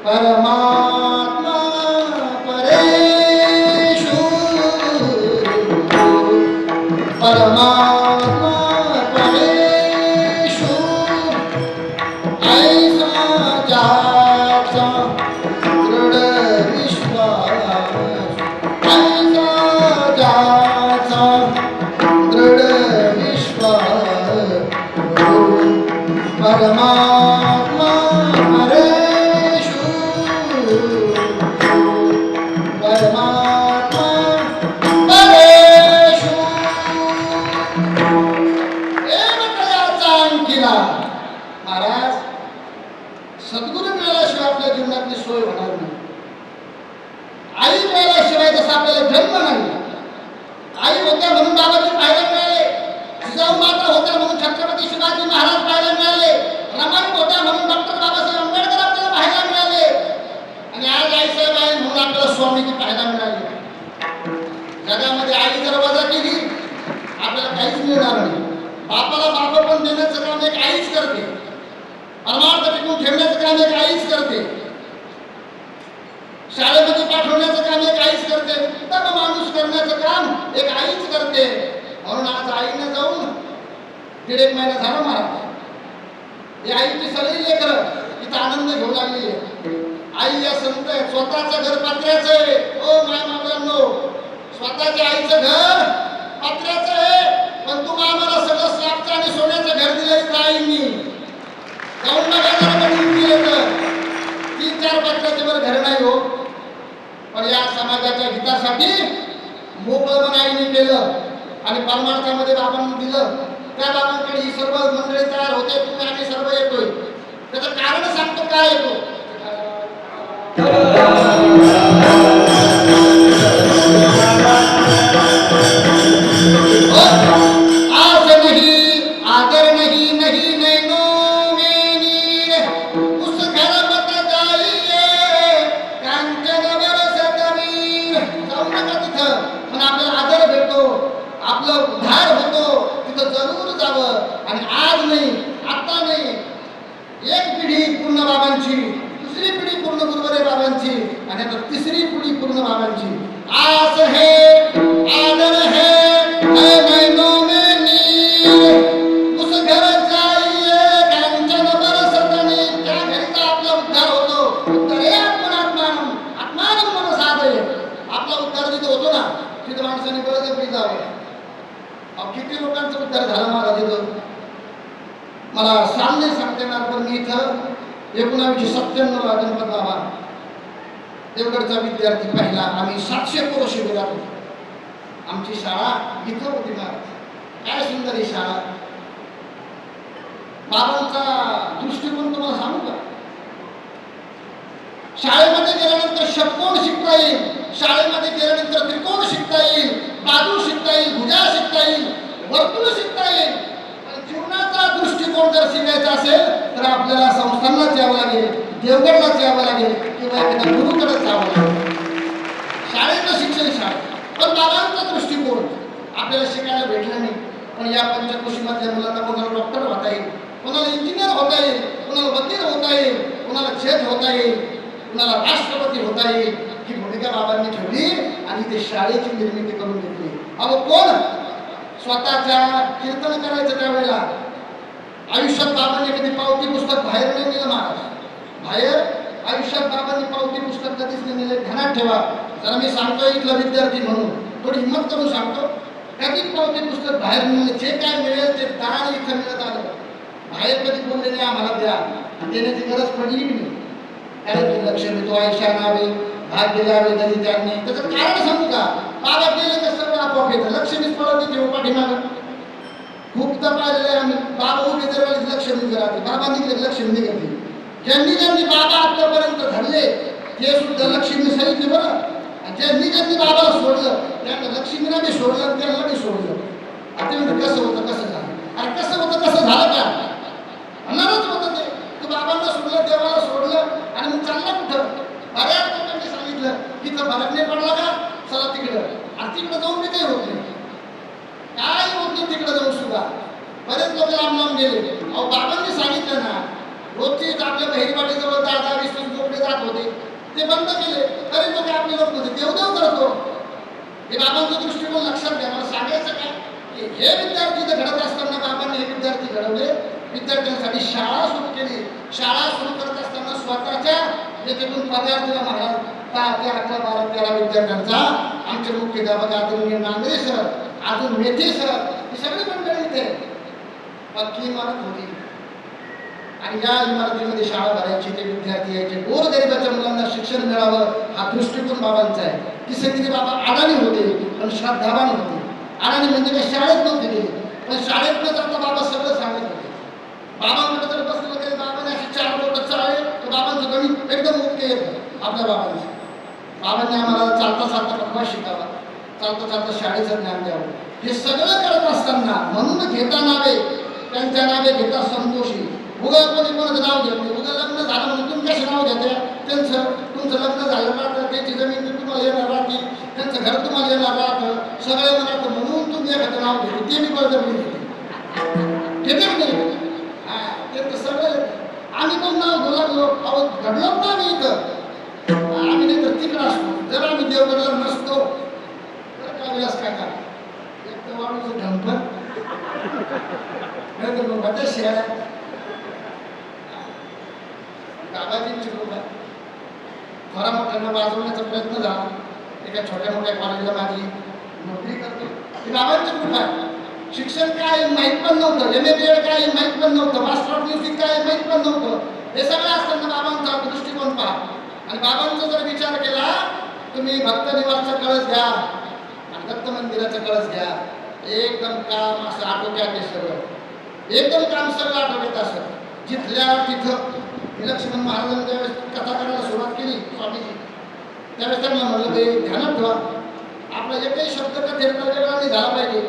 परमात्मा परेशु, परमात्मा परेशु, ऐ परमात्मा परेषु परमात्मा परेषु एवढ्याचा अंकिला. महाराज, सद्गुरू मिळाल्याशिवाय आपल्या जीवनातली सोय होणार नाही. आई मिळाल्याशिवाय जसा आपल्याला जन्म नाही. आई होत्या म्हणून बाबाजी पाहायला मिळाले, जिजाऊ माता होत्या म्हणून छत्रपती शिवाजी महाराज पाहायला मिळाले, रमाई होत्या म्हणून डॉक्टर बाबासाहेब आंबेडकर आपल्याला पाहायला मिळाले, आणि आज आईसाहेब आहे म्हणून आपल्याला स्वामीजी पाहायला मिळाले. जगामध्ये आई जर वजा केली आपल्याला काहीच मिळणार नाही. बापाला बाप पण देण्याचं काम एक आईच करते, परमार्थ टिकून ठेवण्याचं काम एक आईच करते, शाळेमध्ये पाठवण्याचं काम एक आईच करते, उत्तम माणूस करण्याचं काम एक आईच करते. म्हणून आज आईने जाऊन 1.5 महिना झाला महाराज. ही आईची सगळी लेकरं तिथं आनंद घेऊ लागली आहे. आई या संत आहे, स्वतःचं घर पात्र्याचं आहे. ओ माय मावळ्यांनो, स्वतःच्या आईचं घर पात्र्याचं आहे, पण तुम्ही आम्हाला सगळं स्लॅबचं आणि सोन्याचं घर दिलं आईंनी. जाऊन बघा जरा दिलं तर 3-4 पात्र्याचे वर घर नाही हो, पण या समाजाच्या हितासाठी मोकळं पण आईने केलं आणि परमार्थामध्ये बाबांनी दिलं. त्या बाबांकडे ही सर्व मंडळी तयार होते, तुम्ही आम्ही सर्व येतोय. त्याचं कारण सांगतो काय येतो. आज नहीं आदर नहीं नहीं नैनो में नीर उस घर मत जाइए कांचन बरसत वीर. जाऊ नका तिथं, पण आपल्याला आदर भेटतो, आपला उद्धार होतो, तिथं जरूर जावं. आणि आज नाही, आता नाही, एक पिढी पूर्ण बाबांची, दुसरी पिढी पूर्ण गुरुवरे बाबांची, आणि आता तिसरी पिढी पूर्ण बाबांची. आस है आदर है नैनो में नीर उस घर जाइए कांचन बरसत नीर. त्या घरीचा आपला उद्धार होतो. उद्धरे आत्मनात्मानं आत्मानं मन साधय. आपला उद्धार जिथं होतो ना, तिथं माणसाने बळजबरी जावं. किती लोकांचा उद्धार झाला महाराज तिथं मला सांग नाही सांगता येणार, पण मी इथं 1997 गणपत बाबा देवगडचा विद्यार्थी पहिला. आम्ही 700 पोरं शिबिरात होतो. आमची शाळा इथं होती महाराज. काय सुंदर ही शाळा. बाबांचा दृष्टिकोन तुम्हाला सांगू का. शाळेमध्ये गेल्यानंतर षटकोन शिकता येईल, शाळेमध्ये गेल्यानंतर त्रिकोण शिकता येईल, बाजू शिकता येईल, भुजा शिकता येईल, वर्तुळ शिकता येईल. जीवनाचा दृष्टिकोन जर शिकायचा असेल तर आपल्याला संस्थांनाच यावं लागेल, देवगडलाच यावं लागेल, किंवा एखाद्या गुरुकडेच जावं लागेल. शाळेचं शिक्षण शाळेत, पण बाबांचा दृष्टिकोन आपल्याला शिकायला भेटला नाही. पण या पंचक्रोशीमधल्या मुलांना कोणाला डॉक्टर होता येईल, कोणाला इंजिनियर होता येईल, कोणाला वकील होता येईल, कोणाला जज होता येईल, कोणाला राष्ट्रपती होता येईल, ही भूमिका बाबांनी ठेवली आणि ते शाळेची निर्मिती करून घेतली. अहो कोण स्वतःच्या कीर्तन करायचं त्यावेळेला आयुष्यात बाबांनी कधी पावती पुस्तक बाहेर नाही नेलं महाराज. बाहेर आयुष्यात बाबांनी पावती पुस्तक कधीच नाही नेले. ध्यानात ठेवा. जरा मी सांगतो इथला विद्यार्थी म्हणून थोडी हिंमत करून सांगतो, कधीच पावती पुस्तक बाहेर नेले. जे काय मिळेल ते दान इथं मिळत आलं. बाहेर कधी बोलले नाही आम्हाला द्या, देण्याची गरज पडली नाही. कारण की लक्ष्मी तो आयशा नावे भाग्य लावे तरी त्यांनी. त्याचं कारण सांगू का. बाबा गेले तर सगळं आपोआप येतं. लक्ष्मीच पडत जेव्हा पाठीमागं खूपदा पाहिलेलं आहे आम्ही. बाबा उभे दरवेळेस लक्ष्मी घरात, बाबा निघले लक्ष्मी निघते. ज्यांनी ज्यांनी बाबा आतापर्यंत धरले ते सुद्धा लक्ष्मी सांगितले बरं. आणि ज्यांनी ज्यांनी बाबाला सोडलं त्यांना लक्ष्मीला बी सोडलं, त्यांना बी सोडलं. आता म्हणजे कसं होतं कसं झालं. आणि कसं होतं कसं झालं का होणारच होतं ते. तू बाबांना सोडलं, देवाला सोडलं आणि मग चालला कुठं. बऱ्याच लोकांनी सांगितलं तिथं फरक नाही पडला का, चला तिकडं. आणि तिकडं जाऊन मी काही होत नाही, काय होत नाही तिकडं जाऊन सुद्धा. बरेच लोक लांब लांब गेले. अहो बाबांनी सांगितलं ना, रोजचीच आपल्या बहिरवाडीजवळ 10-20 लोक जात होते, ते बंद केले. तरी लोक आपले लोक होते देवदेव करतो. हे बाबांचा दृष्टिकोन लक्षात घ्या. मला सांगायचं काय की हे विद्यार्थी तर घडत असताना बाबांनी हे विद्यार्थी घडवले. विद्यार्थ्यांसाठी शाळा सुरू केली. शाळा सुरू करत असताना स्वतःच्या याच्यातून पगार दिला महाराज. 10 ते 11, 12, 13 विद्यार्थ्यांचा. आमचे मुख्याध्यापक आदरणीय नांगरे सर, अजून मेथे सर, ही सगळी मंडळी इथे पक्की इमारत होती. आणि ज्या इमारतीमध्ये शाळा भरायची ते विद्यार्थी यायचे, गोरगरिबाच्या मुलांना शिक्षण मिळावं हा दृष्टिकोन बाबांचा आहे. किसनगिरी बाबा अडाणी होते पण श्रद्धावान होते. अडाणी म्हणजे काय शाळेत नव्हते गेले, पण शाळेत न जाता बाबा सगळं सांगत होते. बाबांकडे जर बसलं तरी बाबाने अशी 4 बोट चाळले तर बाबांचं गणित एकदम ओके येतं आपल्या बाबांचं. बाबांनी आम्हाला चालता चालता पटवा शिकावा, चालता चालता शाळेचं ज्ञान द्यावं. हे सगळं करत असताना म्हणून घेता नावे त्यांच्या नावे घेता संतोषी. उगा कोणी कोणाचं नाव घेत नाही. उगा लग्न झालं म्हणून तुम्ही कसे नाव घेते तुमचं लग्न झालं राहतं, त्याची जमीन तुम्हाला येणार राहते, त्यांचं घर तुम्हाला येणार राहतं, सगळे म्हणत म्हणून तुम्ही एखादं नाव घेते ते मी बळजबरी घेते नाही. ते तर सगळं आम्ही पण नाव घेऊ लागलो. अहो घडलो ना आम्ही इथं, आम्ही नाही तर तिकडं असतो. जर आम्ही देवगडला नसतो तर काय विलास काका एक तर वाढूचं ढंपर नाही तर मग त्या शेळ्या बाबाजींची कृपा. थोडा मोठ्यांना वाजवण्याचा प्रयत्न झाला. एका छोट्या मोठ्या कॉलेजला माझी नोकरी करतो. ही बाबांची कृपा आहे. शिक्षण काय माहीत पण नव्हतं, MA काय माहीत पण नव्हतं, मास्टर ऑफ म्युझिक काय माहीत पण नव्हतं. हे सगळं असताना बाबांचा दृष्टिकोन पहा. आणि बाबांचा जर विचार केला तुम्ही भक्त निवासचा कळस घ्या आणि दत्त मंदिराचा कळस घ्या, एकदम काम असं आटोक्यात आहे सगळं. एकदम काम सगळं आटोक्यात असं. जिथल्या तिथं लक्ष्मण महाराजांनी ज्यावेळेस कथा करायला सुरुवात केली स्वामीजी, त्यावेळेस त्यांना म्हणलं ते ध्यानात ठेवा आपला एकही शब्द कथेचा वेगळा नाही झाला पाहिजे.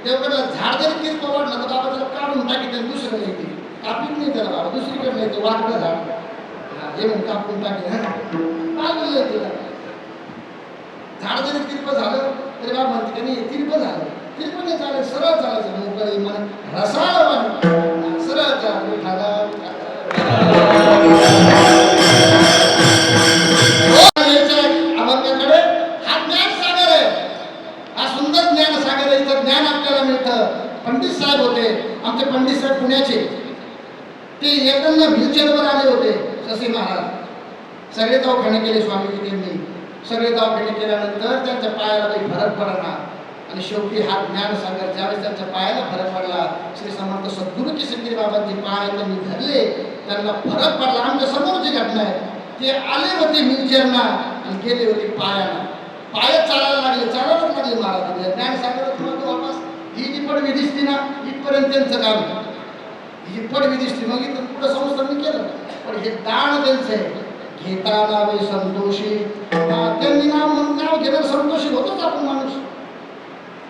देवगडला झाड जरी किरकोळ वाढलं तर बाबा त्याला काढून टाकी दुसरं येते, कापीत नाही त्याला बाबा, दुसरीकडे नाही ते वाढलं झाड हे म्हणून कापून टाके. काय बोललं तिला झाड जरी तिरपं झालं तरी बाबा म्हणते नाही तिरपं झालं, तिरपं नाही चालेल, सरळ चालायचं मोकळी मन रसाळ सरळ चाल अभंगाकडे हा ज्ञान सागर आहे, हा सुंदर ज्ञान सागर आहे. इथं ज्ञान आपल्याला मिळतं. पंडित साहेब होते आमचे, पंडित साहेब पुण्याचे, ते एकदम व्हीलचेअरवर आले होते. शशी महाराज सगळे दवाखाने केले स्वामीजी त्यांनी. सगळे दवाखाने केल्यानंतर त्यांच्या पायाला काही फरक पडला आणि शेवटी हा ज्ञान सागर ज्यावेळेस त्यांच्या पायाला फरक पडला, श्री समर्थ सद्गुरू किसनगिरी बाबांचे पाय त्यांनी धरले, त्यांना फरक पडला. आमच्या समोरची घटना आहे. ते आले होते व्हीलचेअरना आणि गेले होते पायाला, पाय चालायला लागले महाराज. ज्ञान सागर तुम्हाला वापस ही जी पडवी दिसती ना इथपर्यंत त्यांचं काम, ही पडवी दिसली मग इथं पुढं संस्थांनी केलं. पण हे दान त्यांचं आहे. घेता नावे संतोषी, त्यांनी नाव घेणार संतोषी होतोच आपण माणूस.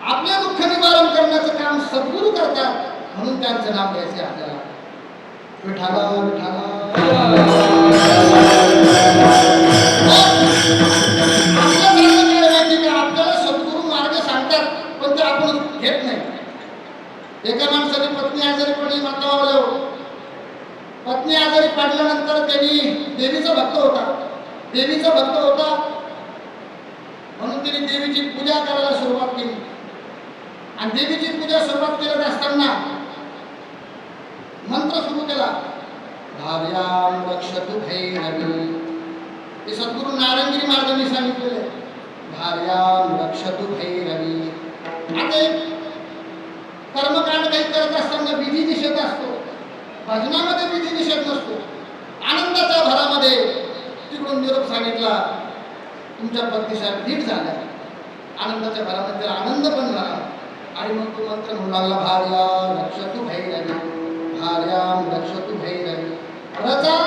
आपले दुःख निवारण करण्याचं काम सद्गुरू करतात म्हणून त्यांचं नाव घ्यायचे आपल्याला. विठाला विठाला आपल्याला सद्गुरू मार्ग सांगतात पण ते आपण घेत नाही. एका माणसाने पत्नी आजारी पडली, माता पत्नी आजारी पडल्यानंतर त्यांनी देवीचा भक्त होता म्हणून त्यांनी देवीची पूजा करायला सुरुवात केली. आणि देवीची पूजा सुरुवात करत असताना मंत्र सुरू केला, भार्यां रक्षतु भैरवी. हे सद्गुरू नारायणगिरी महाराजांनी सांगितलेले, भार्यां रक्षतु भैरवी. आता कर्मकांड काही करत असताना विधी निषेध असतो, भजनामध्ये विधी निषेध नसतो. आनंदाच्या भरामध्ये तिकडून निरोप सांगितला, तुमच्या पत्नीसाहेब नीट झाल्या. आनंदाच्या भरामध्ये त्याला आनंद पण झाला. आणि मग तो मंत्र म्हणू लागला, भार्यां रक्षतु भैरवी, भार्यां रक्षतु भैरवी. रचा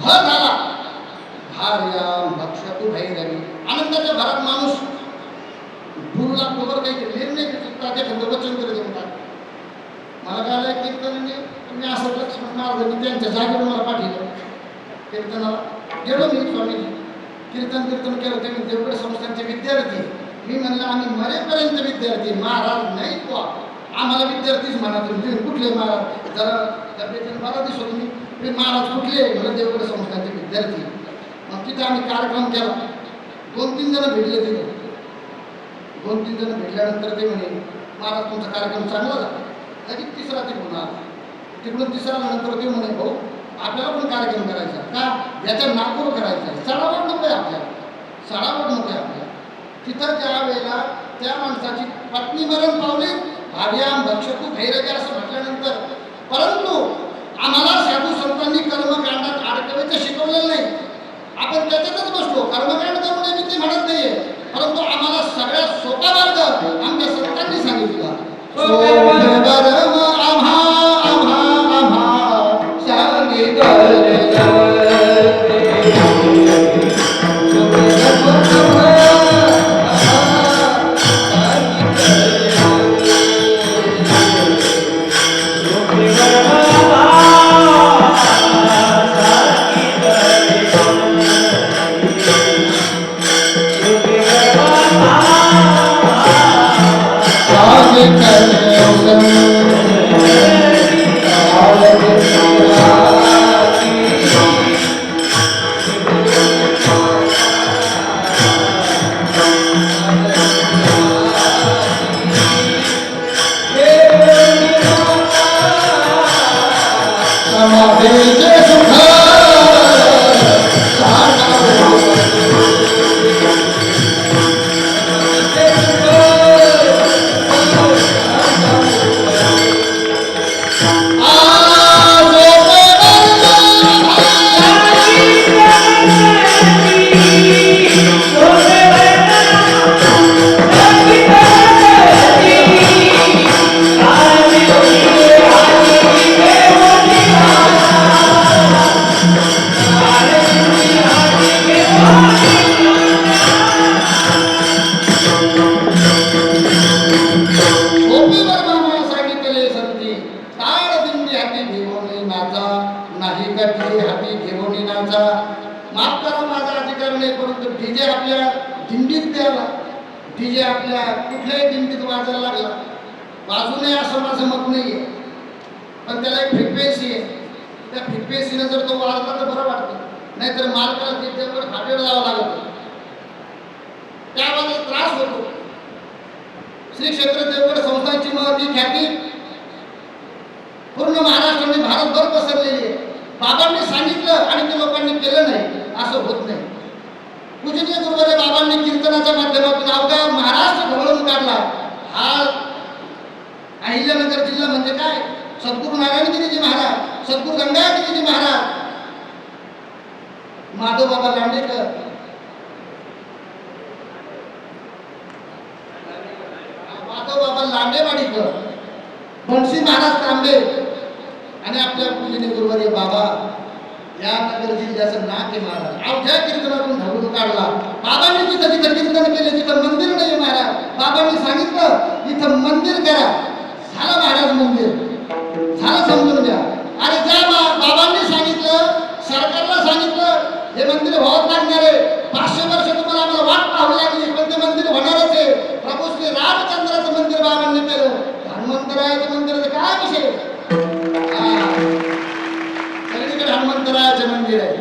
भ झाला, भार्यां रक्षतु भैरवी. आनंदाच्या भरात माणूस गुरुला बरोबर काही निर्णय घेतो, ते वचन तरी देतात. मला काय आलं कीर्तनाने मी असं लक्ष्मण महाराजांनी त्यांच्या जागेवर मला पाठवलं कीर्तनाला. गेलो मी स्वामीजी, कीर्तन केलं. ते देवगड संस्थांचे विद्यार्थी, मी म्हणलं आम्ही मरेपर्यंत विद्यार्थी, महाराज नाही तो आम्हाला विद्यार्थीच म्हणा. तुम्ही कुठले महाराज, जरा तब्येतीने मला दिसतो तुम्ही महाराज कुठले, म्हणलं देवगड संस्थांचे विद्यार्थी. मग तिथे आम्ही कार्यक्रम केला. 2-3 जण भेटले तिथे. 2-3 जण भेटल्यानंतर ते म्हणे, महाराज तुमचा कार्यक्रम चांगला झाला. लगेच तिसरा तिकडून आला. तिकडून तिसरा नंतर ते म्हणे, भाऊ आपल्याला पण कार्यक्रम करायचा का, याच्या नागपूर करायचा, चढावट नको आहे आपल्याला, चढावट नको आहे आपल्याला. तिथं ज्या वेळेला त्या माणसाची पत्नी मरण पावली, भार्यां रक्षतु भैरवी असं म्हटल्यानंतर, परंतु आम्हाला साधू संतांनी आपण त्याच्यातच बसलो. कर्मकांड करू नये मी ते म्हणत नाहीये, परंतु आम्हाला सगळ्यात सोपा मार्ग आमच्या संतांनी सांगितला. सोमवारम आम्हा माफ करा माझा अधिकार नाही, परंतु डीजे आपल्या दिंडीत द्यावा. डीजे आपल्या कुठल्याही दिंडीत वाजायला लागला, वाजू नये असं माझं मत नाहीये, पण त्याला एक फ्रिक्वेन्सी आहे. त्या फ्रिक्वेन्सीने जर तो वाजला तर बरं वाटतं, नाहीतर मालकाला तिथे फाटेवर जावं लागतं, त्यामध्ये त्रास होतो. श्री क्षेत्र देवगड संस्थांची महती ख्याती पूर्ण महाराष्ट्र आणि भारतभर पसरलेली आहे. बाबांनी सांगितलं आणि ते लोकांनी केलं नाही असं होत नाही. पूजनीय गुरुवारी बाबांनी कीर्तनाच्या माध्यमातून अवघा महाराष्ट्र ढवळून काढला. हा अहिल्यानगर जिल्हा म्हणजे काय, सद्गुरू नारायणगिरीजी महाराज, सद्गुरू गंगागिरीजी महाराज, माधवबाबा लांडेकर, माधवबाबा लांडेवाडीकर, मुन्शी महाराज तांबे आणि आपल्या पूजनीय गुरुवारी बाबा या नगर जिल्ह्याचं नाक आहे महाराज. अवघ्या कीर्तनातून ढवळून काढला. बाबांनी जिथं जिथं कीर्तन केले तिथं मंदिर नाही महाराज. बाबांनी सांगितलं इथं मंदिर करा, झालं महाराज मंदिर, झालं समजून घ्या. आणि ज्या बाबांनी सांगितलं, सरकारला सांगितलं हे मंदिर व्हावं लागणार आहे, 500 वर्ष तुम्हाला आम्हाला वाट पाहावी लागली, पण ते मंदिर होणारच आहे. प्रभू श्री रामचंद्राचं मंदिर बाबांनी केलं. हनुमंतरायाचं मंदिराचं काय विषय, सगळीकडे हनुमंतरायाचं मंदिर आहे.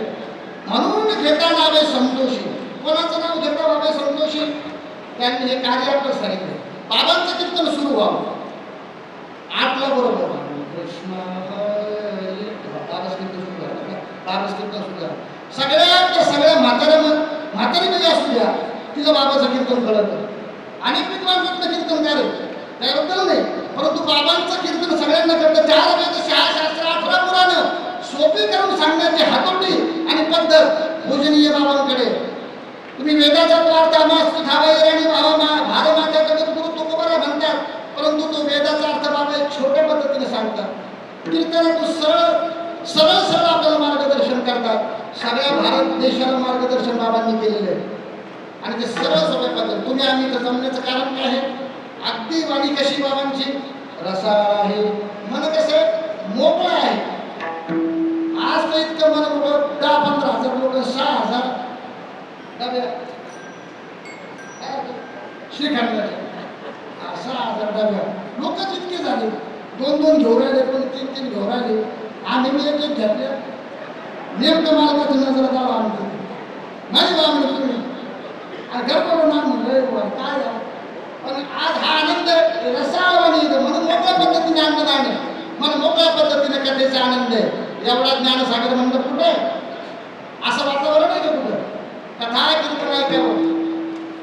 म्हणून घेता नावे संतोषी. कोणाचं नाव घेता बाबा संतोषी? त्यांनी हे कार्य आपलं सांगितलं. बाबांचं कीर्तन सुरू व्हावं 8ला बरोबर कृष्ण बाबाच कीर्तन सुरू झालं. बाबाच कीर्तन सुरू झालं. सगळ्या म्हातारी मध्ये असू द्या तिचं बाबाचं कीर्तन कळतं. आणि विद्वान कीर्तन करेल त्याबद्दल नाही, परंतु बाबांचं कीर्तन सगळ्यांना कळतं. 4 वेद 6 शास्त्र 18 पुराण सोपी करून सांगण्याची हातोटी आणि पद्धत पूजनीय बाबांकडे. तुम्ही वेदाचा तो अर्थ आम्हाला ठावायर आणि भारमाच्या जगत गुरु तुकोबरा म्हणतात, परंतु तो वेदाचा अर्थ बाबा एक छोट्या पद्धतीने सांगतात. कीर्तनातून सरळ आपल्याला मार्गदर्शन करतात. सगळ्या भारत देशाला मार्गदर्शन बाबांनी केलेलं आहे आणि ते सरळ सोप्या पद्धत. तुम्ही आम्ही इथं जमण्याचं कारण काय आहे? अगदी वाणी कशी बाबांची रसाळ आहे, मन कसं मोकळं आहे. आज तर इतकं मन मोकळं 10-15 हजार लोक 6,000 डब्या श्रीखंडाचे 6,000 डब्या लोकच इतके झाले. 2-2 घेऊन राहिले, पण 3-3 घेऊन राहिले. आम्ही मी एक घेतल्या. नेमकं मालकाची नजर जावं आमचं नाही बा म्हणून तुम्ही आणि घरकडून नाम म्हणलं काय झालं. पण आज हा आनंद रसाळवाणी म्हणून मोकळ्या पद्धतीने अन्नदान आहे, म्हणून मोकळ्या पद्धतीने कथेचा आनंद आहे. एवढा ज्ञानसागर म्हणलं कुठे असं वातावरण आहे का कुठं? कथा कीर्तन ऐकावं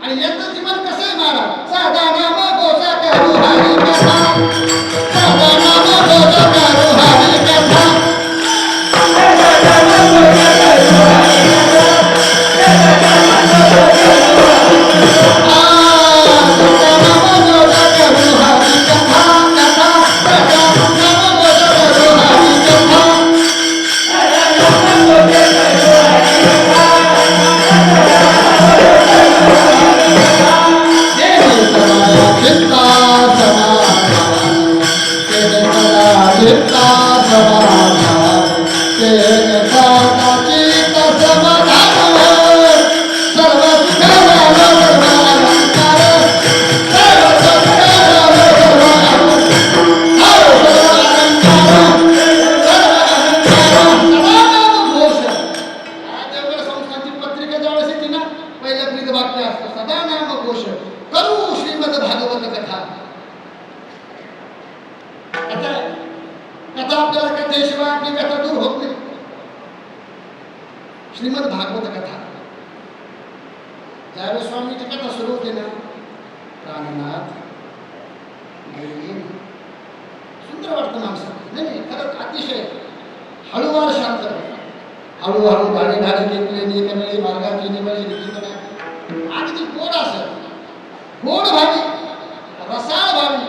आणि याचं जीवन कसं आहे महाराज? साधा नाम गोसा करू हरी कथा, साधा नाम गोसा करू हरी कथा, साधा नाम गोसा करू हरी कथा. श्रीमद भागवत कथा. ज्यावेळेस स्वामीची कथा सुरू होते ना, प्राणनाथ सुंदर वाटतं माणसाला. नाही खरंच अतिशय हळूवार शांत, हळूहळू गाडी गाडी घेतले निकमळे मार्गाची निवळे अगदी गोड असं, गोड भावी, रसाळ भावी.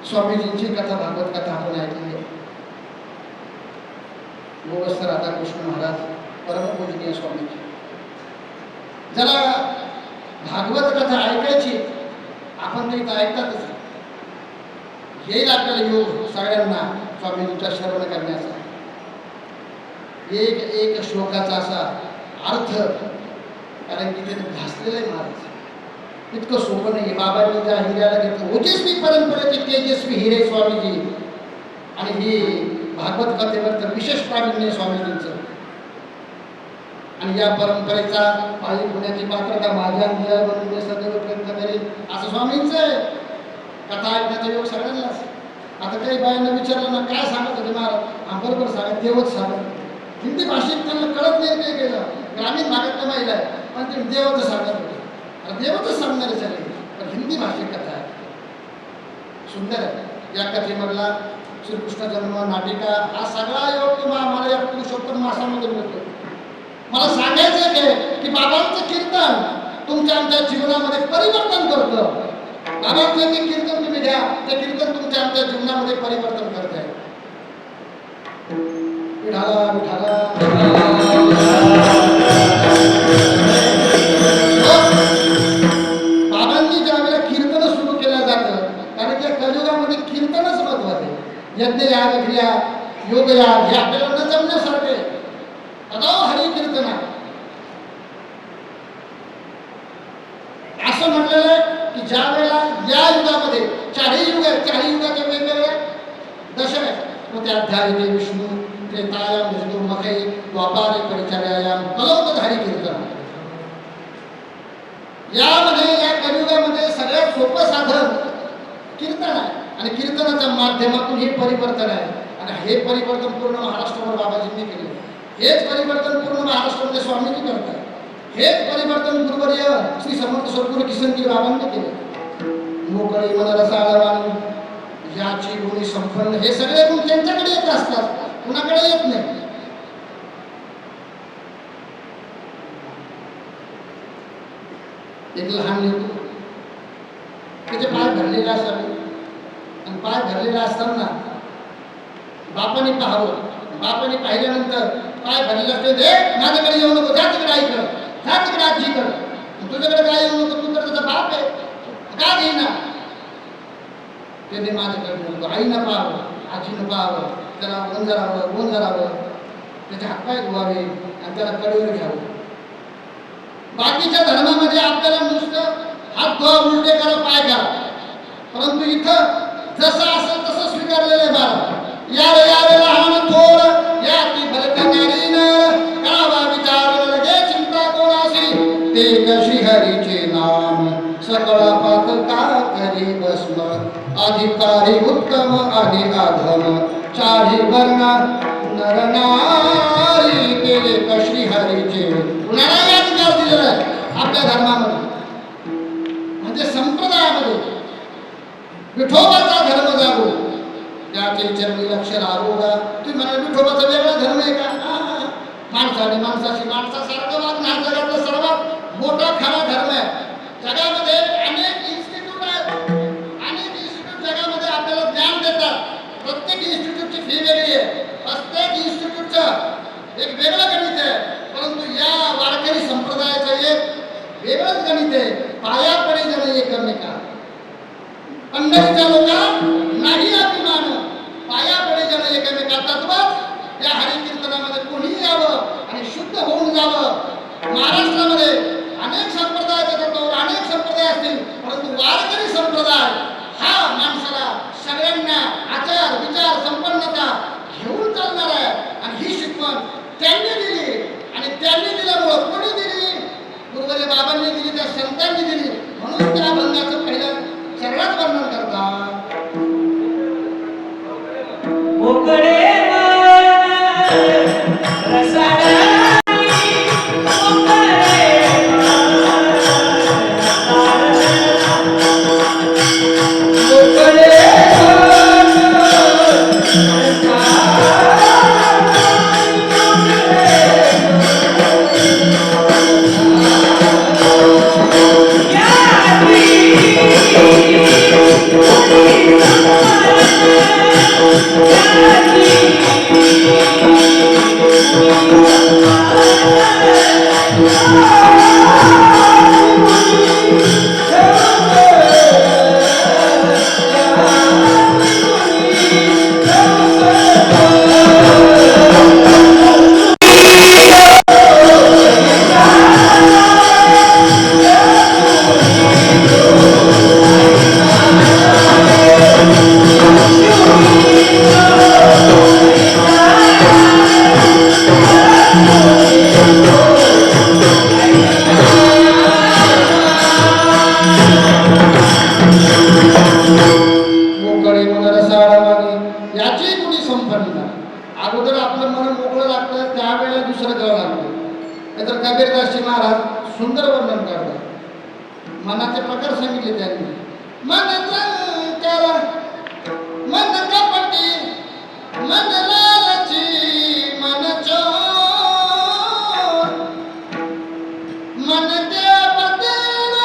स्वामीजींची कथा, भागवत कथा आपण ऐकली. गोवस्थ राधाकृष्ण महाराज परमपूजनीय स्वामीजी. जरा भागवत कथा ऐकायची, आपण ते इथं ऐकतातच. येईल आपल्याला योग सगळ्यांना स्वामीजींचा श्रवण करण्याचा. एक एक श्लोकाचा असा अर्थ, कारण की ते भासलेलं आहे महाराज. इतकं सोपं नाही. बाबांनी ज्या हिऱ्याला घेतलं, ओजस्वी परंपरेचे तेजस्वी हिरे स्वामीजी. आणि ही भागवत कथेवर तर विशेष प्रावीण्य स्वामीजींचं. आणि या परंपरेचा पायी होण्याची पात्रता माझ्या बनवून सदैव प्रयत्न करेल असं स्वामींचं आहे. कथा ऐकण्याचा योग सगळ्यांनाच. आता काही बायांना विचारलं ना, काय सांगत होते महाराज? हा बरोबर सांगा, देवच सांगत. हिंदी भाषेत त्यांना कळत नाही काय केलं. ग्रामीण भागातल्या महिला आहे, पण ते देवच सांगत होते. देवच सांगणारे झाले, पण हिंदी भाषेत कथा आहे. सुंदर आहे. या कथेमधला श्रीकृष्ण जन्म, नाटिका, हा सगळा योग मला या पुरुषोत्तम मासामध्ये मिळतो. मला सांगायचं आहे की बाबांचं कीर्तन तुमच्या आमच्या जीवनामध्ये परिवर्तन करतं. बाबांचं जे कीर्तन तुम्ही घ्या, ते कीर्तन तुमच्या आमच्या जीवनामध्ये परिवर्तन करत आहे. विठाला विठाला बाबांनी ज्या वेळेला कीर्तन सुरू केलं जातं, कारण त्या कलियुगामध्ये कीर्तनच महत्वाचं आहे. यज्ञ याग क्रिया योग याग हे आपल्याला न जमण्यासारखे. अदाव हरी कीर्तना असं म्हटलेलं आहे की ज्या वेळेला या युगामध्ये चारही युगाच्या वेगवेगळ्या दशक आहेत. मग त्या अध्याय विष्णू त्रेतायाम मखै द्वापारे परिचर्यायाम कलौकत हरी कीर्तन. यामध्ये या कलियुगामध्ये सगळ्यात सोपं साधन कीर्तन आहे. आणि कीर्तनाच्या माध्यमातून हे परिवर्तन आहे. आणि हे परिवर्तन पूर्ण महाराष्ट्रावर बाबाजींनी केले. हेच परिवर्तन पूर्ण महाराष्ट्रामध्ये स्वामीजी करतात. हेच परिवर्तन गुरुवर्य श्री समर्थ सद्गुरू किसनजी बाबांनी केले. मोकळी मन रसाळवाणी याची गुणी संपन्न, हे सगळे गुण त्यांच्याकडे येत असतात, कुणाकडे येत नाही. एक लहान लेकरू, त्याचे पाय भरलेले असावे, आणि पाय भरलेले असताना बापाने पाहावं. बापाने पाहिल्यानंतर पाय भरलेले असते, हे माझ्याकडे येऊ नको, जा तिकडे आईकडं, जा तिकडे आजीकडं. तुझ्याकडे काय येऊ नको, तू तर त्याचा बाप आहे, का घेईना? त्याने माझ्याकडे नको. आईनं पाहावं, आजीनं पाहावं, त्याला गोंजरावं, त्याचे हातपाय धुवावे आणि त्याला कडेवर घ्यावं. बाकीच्या धर्मामध्ये आपल्याला नुसतं हात धुवा, उलटे करा, पाय करा. परंतु इथं जसं असेल तसं स्वीकारलेलं आहे बाळा. यावे लहान थोर या ती भलती नारीनं करावा विचार लगे चिंता कोणाशी. ते कशी हरीचे नाम सकळ पातका करी भस्म. अधिकारी उत्तम आणि अधम चारी वर्ण नर नारी. केले कशी हरीचे कुणाला या विचार दिलेला आहे आपल्या धर्मामध्ये, म्हणजे संप्रदायामध्ये. विठोबाचा धर्म जागो, त्याचे चरणी लक्ष लागू का. तुम्ही म्हणाल विठोबाचा वेगळा धर्म आहे का? माणसाने माणसाशी माणसासारखं वागणं हा जगातला सर्वात मोठा खरा धर्म आहे. जगामध्ये अनेक इन्स्टिट्यूट आहेत, अनेक इन्स्टिट्यूट जगामध्ये आपल्याला ज्ञान देतात. प्रत्येक इन्स्टिट्यूटची फी वेगळी आहे, प्रत्येक इन्स्टिट्यूटचं एक वेगळं गणित आहे. परंतु या वारकरी संप्रदायाचं एक वेगळंच गणित आहे. पाया पडे जण एकमेका. पंढरीच्या लोकांना नाही अभिमान, पाया पडे जण एकमेका. तत्वच या हरिकीर्तनामध्ये कोणी यावं आणि शुद्ध होऊन जावं. महाराष्ट्रामध्ये अनेक संप्रदाय तत्वावर अनेक संप्रदाय असतील, परंतु वारकरी संप्रदाय हा माणसाला सगळ्यांना आचार विचार संपन्नता घेऊन चालणार आहे. आणि ही शिकवण त्यांनी दिली, आणि त्यांनी दिल्यामुळं कोणी दिली? गुरुवर्य बाबांनी दिली, त्या संतांनी दिली. म्हणून त्या अभंगाचं पहिलं सगळ्यात वर्णन करतात. मोकळे मन रसाळी, मोकळे मोकळे मन रसाळवाणी, याची कुणी संपन्न. अगोदर आपलं मन मोकळं लागतं, त्यावेळेला दुसरं गाव लागतं. नाहीतर कबीरदासजी महाराज सुंदर वर्णन करतात. मनाचे प्रकार सांगितले त्यांनी. मन चंचल, मन कपटी, मन लालची, मन चोर, मन देवतेर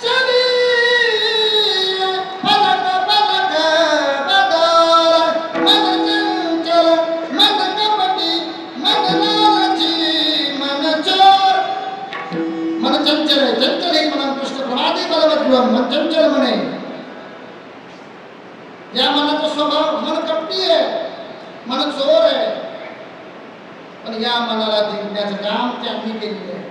चली, पलक पलक बदल. मन चंचल, मन कपटी, मन लालची, मन चोर. मन चंचल आहे, चंचल एक म्हणा कृष्ण प्रमादी बलवत मन चंचल म्हणे. या मनाचा स्वभाव मन कपटी आहे, मन चोर आहे. पण या मनाला जिंकण्याचं काम त्यांनी केलेलं आहे.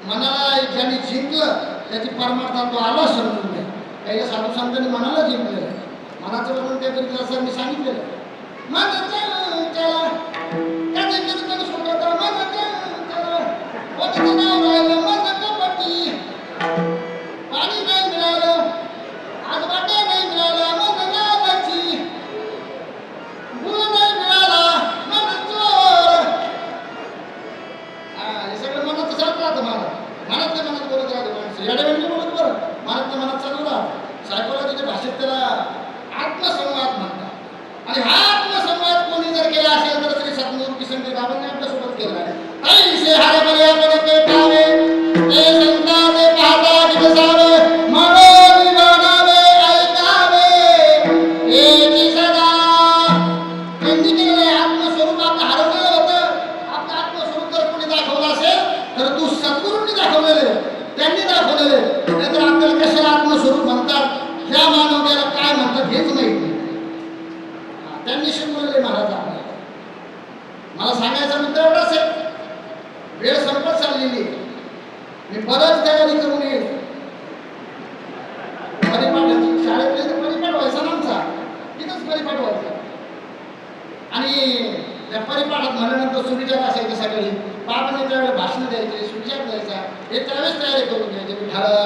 मनाला ज्यांनी जिंकलं त्याची परमार्थ तो आला समजून घ्या. पहिल्या साधू संतांनी मनाला जिंकलेलं आहे. मनाचं वर्णन त्या तरी असं मी सांगितलेलं आहे. मन चंचल, कधी कीर्तन सुटत मन चंचल, कोणीचं नाव राहिलं मन कपटी. पाणी नाही मिळालं, आज वाटे नाही मिळालं मन लालची, गुळ नाही मिळाला मन चोर. हे सगळं मनात चालत राहतं. मला मनातल्या मनात बोलत राहते माणसं. याड्यावेळी बोलत बरं, मनातल्या मनात चालू राहतं. सायकोलॉजीच्या भाषेत त्याला आत्मसंवाद म्हणतात. आणि हा आत्मसंवाद कोणी जर केला असेल तर श्री सद्गुरू किसन बाबांनी आपल्यासोबत केला आहे. ऐसे हरे बरे आपण पेटावे, ते संतांचे पाहता दिवसावे, म्हणून म्हणावे ऐकावे एकी सदा. त्यांनी केलेलं आत्मस्वरूप आपलं हरवलेलं होतं. आपलं आत्मस्वरूप जर कोणी दाखवलं असेल तर तू सद्गुरूंनी दाखवलेले, त्यांनी दाखवलेले. नाहीतर आपल्याला कशाला आत्मस्वरूप म्हणतात, ह्या मानवतेला काय म्हणतात हेच माहित नाही. त्यांनी शिकवलेले महाराज आपल्याला. मला सांगायचा मुद्दा एवढाच आहे, वेळ संपत चाललेली. मी बरंच तयारी करून येईल. परिपाठाची शाळेतले परिपाठ व्हायचा ना आमचा, तिथंच परिपाठ व्हायचा. आणि त्या परिपाठात म्हणल्यानंतर सुविचार असायचं सकाळी. बाबांनी त्यावेळेस भाषण द्यायचे, सुविचार द्यायचा, हे त्यावेळेस तयारी करून द्यायचे. विठाला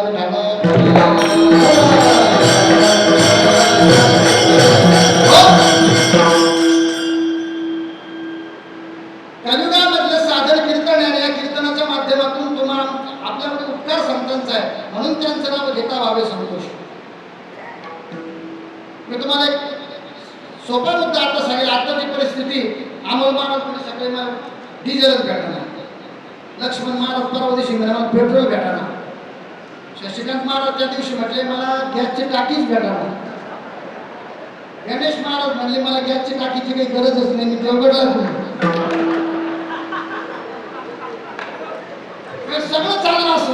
कलियुगामधलं साधन कीर्तन आहे. या कीर्तनाच्या माध्यमातून तुम्हाला आपल्यामध्ये उपकार संतांचा आहे, म्हणून त्यांचं नाव घेता व्हावे संतोष. मी तुम्हाला एक सोपा मुद्दा आता सांगेल. आताची परिस्थिती अमोल महाराज म्हणजे सगळे मला डिझेलच भेटणार. लक्ष्मण महाराज परवा दिवशी म्हणे मला पेट्रोल भेटणार. शशिकांत महाराज त्या दिवशी म्हटले मला गॅसची टाकीच भेटणार. गणेश महाराज म्हणले मला गॅसची टाकीची काही गरजच नाही, मी देवगडला सगळं चाललं असं.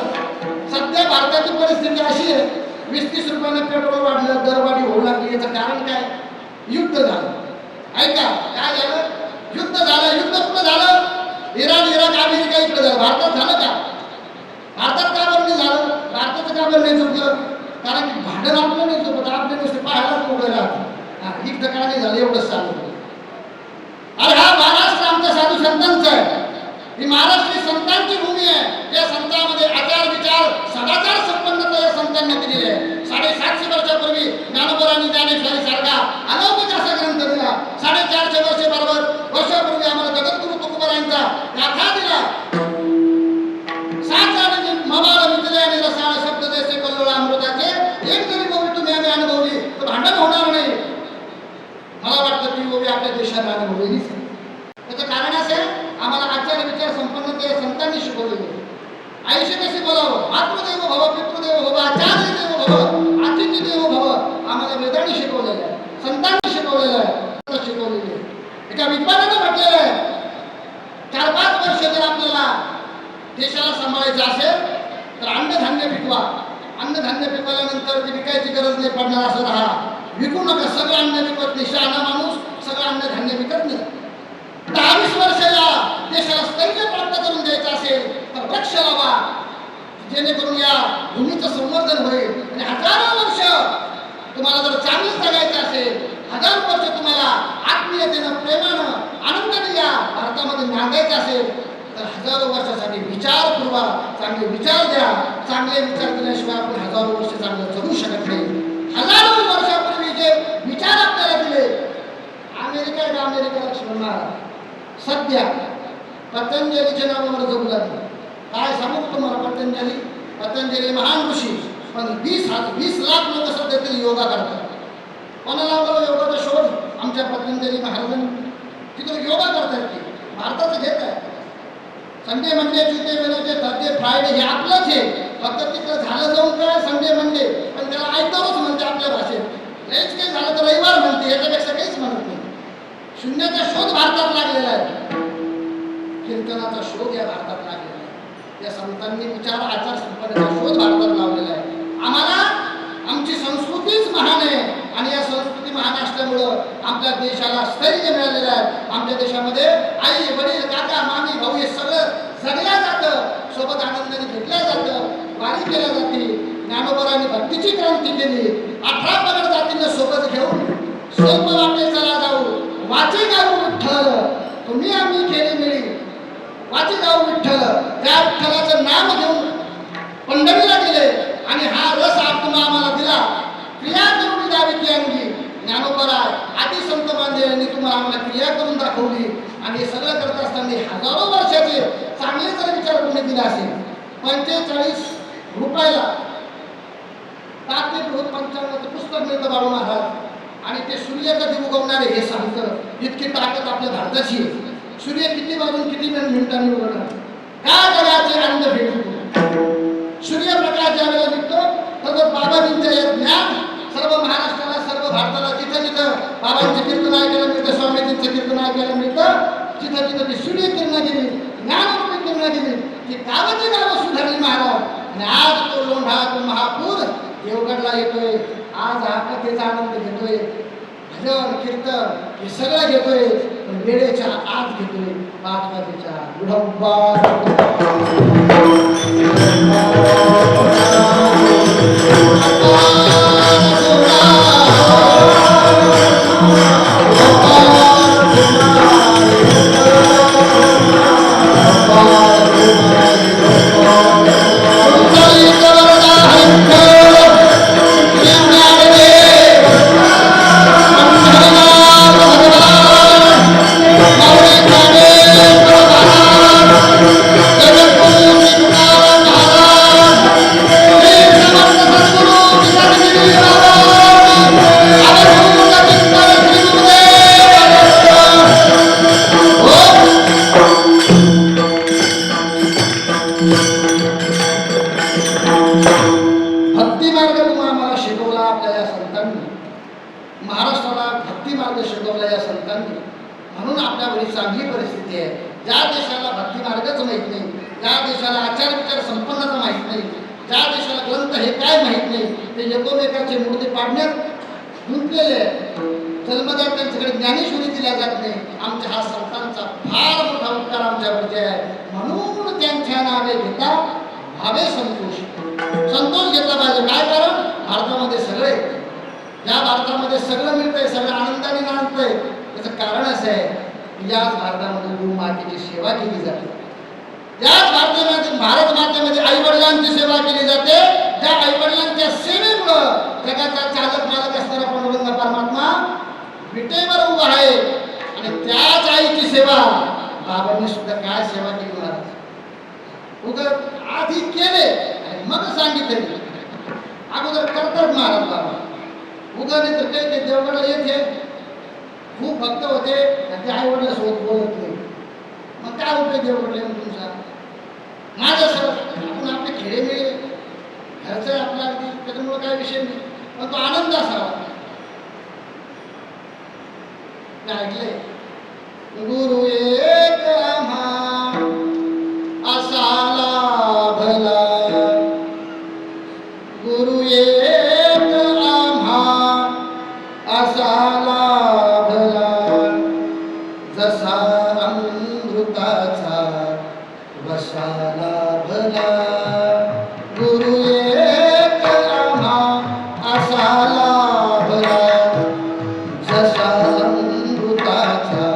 सध्या भारताची परिस्थिती अशी आहे, 20-30 रुपयाने पेट्रोल वाढलं, दरवाढी होऊ लागली. याचं कारण काय? युद्ध झालं. ऐका काय झालं? युद्ध झालं. युद्ध कुठं झालं? इराण, इराक, अमेरिका इकडे झालं. भारतात झालं का? भारतात का बरं नाही झालं? भारताचं का बरं नाही चुकलं? कारण की भांडण आपलं नाही चुकत, आपले नुसते पाहायलाच उभे राहतात. इकडं का नाही झालं एवढंच चालू. अरे हा महाराष्ट्र आमच्या साधू संतांचा आहे. ही महाराष्ट्र संतांची भूमी आहे. या संतांमध्ये आचार विचार सदाचार संपन्नता या संतांनी ज्ञानोबरांनी दिलेले आहे. 750 वर्षापूर्वी ज्ञानोबरांनी ज्ञानेश्वरी सारखा अलौकिक असा ग्रंथ दिला. 450 वर्षापूर्वी आम्हाला जगद्गुरु तुकोबारायांचा गाथा दिला. 7 झाडांनी मवाळ मिटले आणि रसाळ शब्द जैसे कल्लोळ अमृताचे एक जरी गोवी तुम्ही आम्ही अनुभवली तर भांडण होणार नाही. मला वाटतं ती गोवी आपल्या देशाला अनुभवलीच. त्याचं कारण असे आम्हाला आचार विचार संपन्न ते संतांनी शिकवलेले. आयुष्य कसे बोलावं, मातृदेव भव, पितृदेव भव, आचार्य देव भव, अतिथी देव भव आम्हाला वेदांनी शिकवलेलं आहे, संतांनी शिकवलेलं आहे, शिकवलेलं आहे. एका विद्वानानं म्हटलेलं आहे 4-5 वर्ष जर आपल्याला देशाला सांभाळायचं असेल तर अन्नधान्य पिकवा. अन्नधान्य पिकवल्यानंतर ती विकायची गरज नाही पडणार असं राहा. विकू नका. सगळं अन्न विकत नाही. शहाणा माणूस सगळं अन्नधान्य विकत नाही. 10-20 वर्षाला देशाला स्थैर्य प्राप्त करून द्यायचं असेल तर वृक्ष लावा, जेणेकरून या भूमीचं संवर्धन होईल. आणि 1000 वर्ष तुम्हाला जर चांगलं जगायचं असेल, 1000 वर्ष तुम्हाला आत्मीयतेनं, प्रेमानं, आनंदाने या भारतामध्ये नांदायचं असेल तर 1000 वर्षासाठी विचार पूर्वा, चांगले विचार द्या. चांगले विचार दिल्याशिवाय आपण 1000 वर्ष चांगलं जगू शकत नाही. 1000 वर्षापूर्वी जे विचार आपल्याला दिले, अमेरिका लक्ष्मण महाराज सध्या पतंजलीच्या नावावर जगू लागले. काय सांगू तुम्हाला, पतंजली महान ऋषी, पण 20 लाख लोक सध्या तरी योगा करतात. कोणाला लावलं योगाचा शोध? आमच्या पतंजली महाराजांनी. तिकडे योगा करतात की भारताचं घेत आहे. Sunday Monday Tuesday Wednesday Thursday Friday हे आपलंच आहे. फक्त तिकडं झालं जाऊन काय संडे मंडे, पण त्याला आयतवारच म्हणते आपल्या भाषेत. लयच काही झालं तर रविवार म्हणते, याच्यापेक्षा काहीच म्हणत नाही. शून्याचा शोध भारतात लागलेला आहे. कीर्तनाचा शोध या भारतात लागलेला आहे. या संतांनी विचार आचार संपन्नाचा शोध भारतात लावलेला आहे. आम्हाला आमची संस्कृतीच महान आहे आणि या संस्कृती महान असल्यामुळं आपल्या देशाला स्थैर्य मिळालेलं आहे. आमच्या देशामध्ये आई वडील काका मामी भाऊ हे सगळं जगल्या जातं, सोबत आनंदाने घेतल्या जातं, वारी केल्या जाते. ज्ञानोबरांनी भक्तीची क्रांती केली. 18 पगड जातींना सोबत घेऊन सोप वाटे चला जाऊ, वाचे गाऊ विठ्ठल तुम्ही आम्ही केली मिळी, वाचे गाऊ विठ्ठल. त्या विठ्ठलाचं नाम घेऊन पंढरीला गेले आणि हा रस तुम्ही आम्हाला दिला. क्रिया करून द्यावी ती अंगी. ज्ञानोबा आदी संत बांधे यांनी तुम्हाला आम्हाला क्रिया करून दाखवली. आणि हे सगळं करत असताना 1000 वर्षाचे चांगले जर विचार कोणी दिला असेल. 45 रुपयाला तात्विक बृहत पंचांगाचं पुस्तक मिळतं बाळू महाराज. आणि ते सूर्य कधी उगवणारे हे सांगतं. इतकी ताकद आपल्या भारताची आहे. सूर्य किती वाजून किती मिनिटांनी उगवणार, काय जगाचे अन्न भेटतो. सूर्यप्रकाश ज्यावेळेला निघतो तर बाबाजींचं हे ज्ञान सर्व महाराष्ट्राला, सर्व भारताला, जिथं जिथं बाबांचं कीर्तन ऐकायला मिळतं, स्वामीजींचं कीर्तन ऐकायला मिळतं, तिथं तिथं ती सूर्य किरण गेली, ज्ञानरूपी किरण गेली, ती गावाची गावं सुधारली महाराज. आणि आज तो लोंढा, तो महापूर देवगडला येतोय. आज हा कथेचा आनंद घेतोय, भजन कीर्तन हे सगळं घेतोय, पण वेळेच्या आत घेतोय. 5 वाजेच्या महाराष्ट्राला भक्ती मार्ग शिकवला या संतांनी. म्हणून आपल्याकडे चांगली परिस्थिती आहे. ज्या देशाला भक्ती मार्गच माहीत नाही, ज्या देशाला आचार विचार संपन्नता माहीत नाही, ज्या देशाला ग्रंथ हे काय माहीत नाही, ते एकोमेकाचे मूर्ती पाडण्यात गुंतलेले जन्मदार त्यांच्याकडे ज्ञानेश्वरी दिल्या जात नाही. आमच्या हा संतांचा फार मोठा उपकार आमच्यावरती आहे. म्हणून त्यांच्या नावे घेता भावे संतोष. संतोष घेतला पाहिजे. काय कारण? भारतामध्ये सगळे, या भारतामध्ये सगळं मिळतंय, सगळं आनंदाने नांदतंय. त्याचं कारण असं आहे की याच भारतामध्ये गोमातेची सेवा केली जाते. याच भारत मातेमध्ये आई वडिलांची सेवा केली जाते. ज्या आई वडिलांच्या जगाचा चालक मालक असणारा पांडुरंग परमात्मा विटेवर उभा आहे आणि त्याच आईची सेवा बाबांनी सुद्धा काय सेवा केली महाराज उगाच आधी केले आणि मग सांगितले अगोदर करतात महाराज बाबा उगा नाही तर काही ते देवगडला येते खूप भक्त होते ते आई वडिलांसोबत बोलत नाही मग काय उपयोग देवगडला येऊन तुमचा माझं सर आपण आपले खेडे मिळे घरचं आहे आपला अगदी त्याच्यामुळं काय विषय नाही पण तो आनंद असावा ऐकले गुरु एक आम्हा असा लाभला गुरु एक आम्हा असा लाभला जसा अमृताचा वसा लाभला गुरु एक आम्हा असा लाभला जसा अमृताचा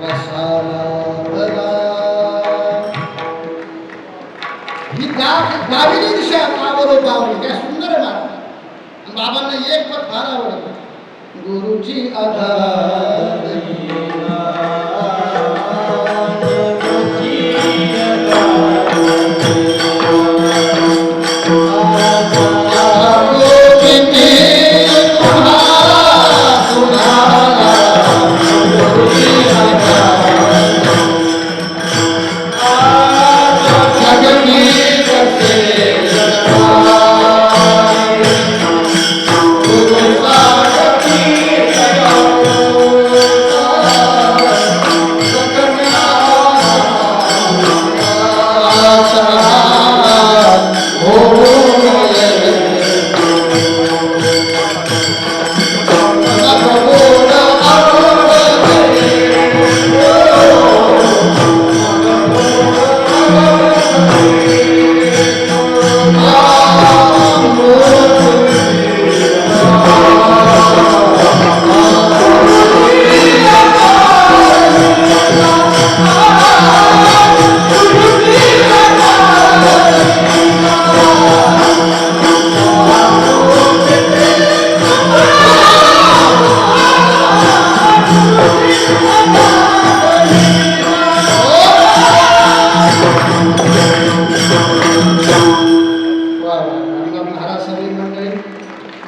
वसा लाभला ही गाविली दिशा पावलो पावली काय सुंदर आहे महाराज बाबांना एक पद फार आवडतं गुरुची आधार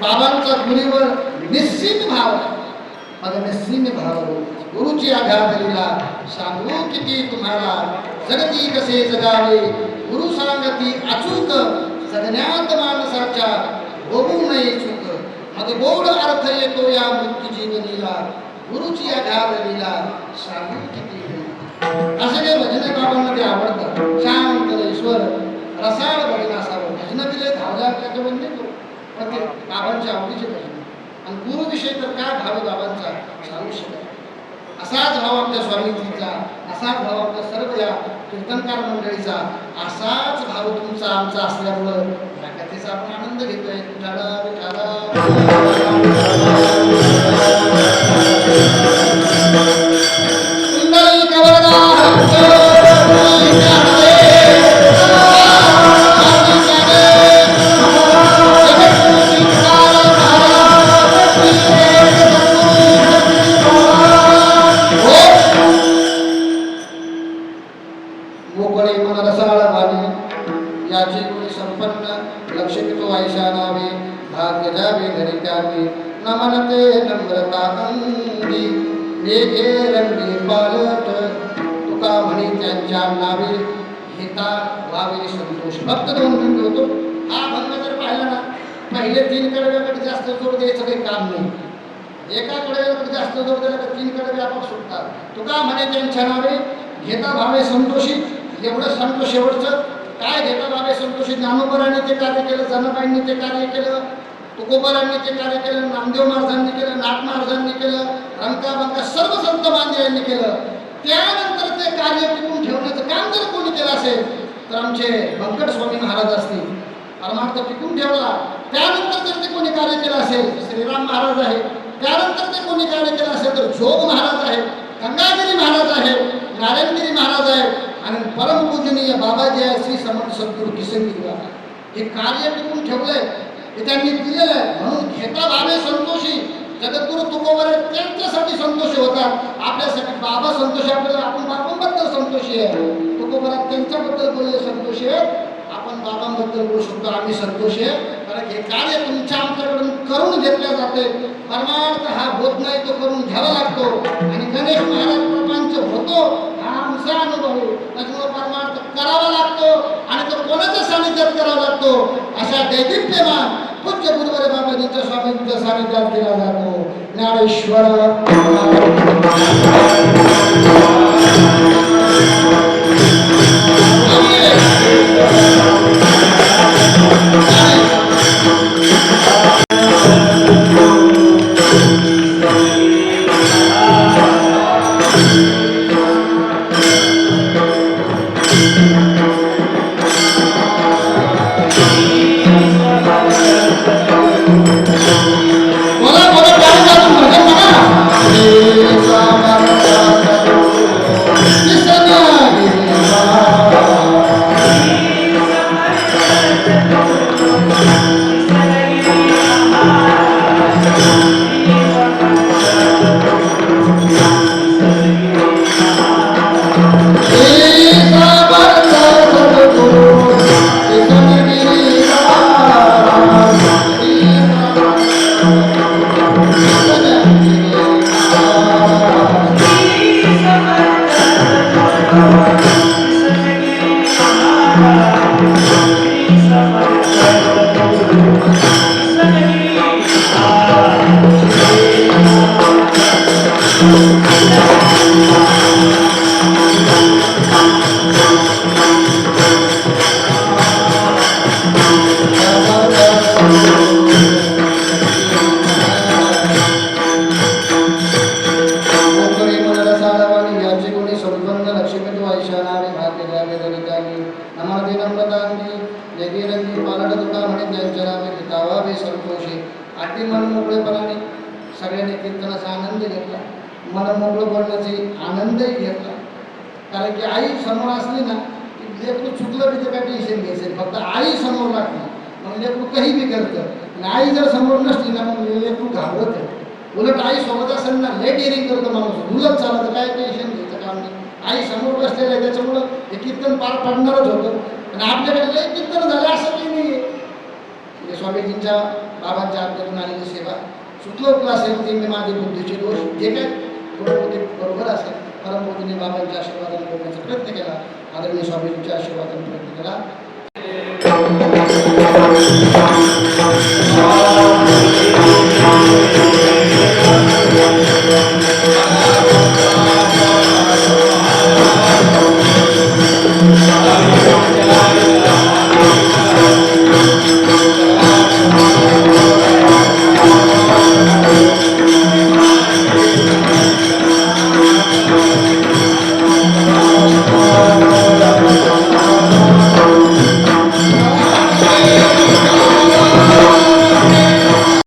बाबांचा गुरुवर निश्चित भाव मग निश्चित भाव गुरुची आघात लीला सांगू किती तुम्हाला जगती कसे जगावे गुरु सांगती अचूक जगण्यात माणसाच्या होऊ नये चूक मग गोड अर्थ येतो या मृत्यू जीवनीला गुरुची आघात लीला सांगू किती असं काही भजन बाबांना ते आवडतं शांत ईश्वर रसाळ भजन असावं भजन दिले धावल्या त्याच्या बंदी पण ते बाबांच्या आवडीचे भजन आणि गुरुविषयी तर काय भाव आहे बाबांचा सांगू शकत असाच भाव आमच्या स्वामीजीचा असाच भाव आमच्या सर्व या कीर्तनकार मंडळीचा असाच भाव तुमचा आमचा असल्यामुळं या कथेचा आपण आनंद घेतोय मोकळे मन रसाळ भावी याची गुणी संपन्न लक्षितो आयशा नावे भाग्य जावे घरी त्यावे नमनते नम्रता अंगी वेगे रंगी पालट तुका म्हणे त्यांच्या नावे हिता व्हावे संतोष फक्त 2 मिनिट होतो हा भंग जर पाहिला ना पहिले 3 कडव्याकडे जास्त जोर द्यायचं काही काम नाही एका कडव्याकडे जास्त जोर दिला तर 3 कडवे आपोआप सुटतात तुका म्हणे त्यांच्या नावे घेता भावे संतोषी एवढं सांगतो शेवटचं काय घेता भावे संतोषी ज्ञानोबरांनी ते कार्य केलं जनाबाईंनी ते कार्य केलं तुकोबारांनी ते कार्य केलं नामदेव महाराजांनी केलं नाथ महाराजांनी केलं रंका बंका सर्व संत मान्यांनी केलं त्यानंतर ते कार्य टिकून ठेवण्याचं काम जर कोणी केलं असेल तर आमचे व्यंकट स्वामी महाराज असतील परमार्थ टिकून ठेवला त्यानंतर जर ते कोणी कार्य केलं असेल श्रीराम महाराज आहे त्यानंतर ते कोणी कार्य केलं असेल तर जोग महाराज आहे गंगागिरी महाराज आहे नारायणगिरी महाराज आहे आणि परमपूजनीय बाबाजी आहे श्री समर्थ सद्गुरू किशनगिरी बाबा हे कार्य टिकून ठेवलंय हे त्यांनी दिलेलं आहे. म्हणून घेता भावे संतोषी जगद्गुरु तुकोबरे त्यांच्यासाठी संतोषी होतात. आपल्यासाठी बाबा संतोषी, आपल्याला आपण बाबांबद्दल संतोषी आहे. तुकोबरा त्यांच्याबद्दल बोलले संतोषी आहे, आपण बाबांबद्दल बोलू शकतो आम्ही संतोषी आहे. कारण हे कार्य तुमच्या आमच्याकडून करून घेतले जाते. परमार्थ हा होत नाही, तो करून घ्यावा लागतो. आणि गणेश महाराज प्रपंच होतो हा आमचा अनुभव आहे. त्याच्यामुळे परमार्थ करावा लागतो आणि तो कोणाच्या सानिध्यात करावा लागतो. अशा दैदिप्यमान पूज्य गुरुवरे बाबाजींच्या स्वामींच्या सानिध्यात केला जातो. ज्ञानेश्वर अगदी मन मोकळेपणाने सगळ्यांनी कीर्तनाचा आनंद घेतला. मन मोकळं बोलण्याचा आनंदही घेतला. कारण की आई समोर असली ना की लेकरू चुकलं बी तर काय टेन्शन घ्यायचं, फक्त आई समोर लागली मग लेकरू काही बी करतं. आणि आई जर समोर नसली ना मग लेकरू घाबरत आहे. उलट आई सोबत असेल ना लेट हिअरिंग करतं माणूस, उलट चालतं, काय टेन्शन घ्यायचं काम नाही. आई समोर बसलेलं आहे त्याच्यामुळं हे कीर्तन पार पडणारच होतं. आणि आपल्याकडे लय कीर्तन झालं असं काही नाही आहे. स्वामीजींच्या बाबांच्या आज्ञेतून आलेली सेवा चुकलं क्लास आहे ते मी माझे बुद्धीचे दोष जे काय थोडं ते बरोबर असेल परमबोधीने बाबांच्या आशीर्वादाने करण्याचा प्रयत्न केला. आदरणीय स्वामीजींच्या आशीर्वादाने प्रयत्न केला.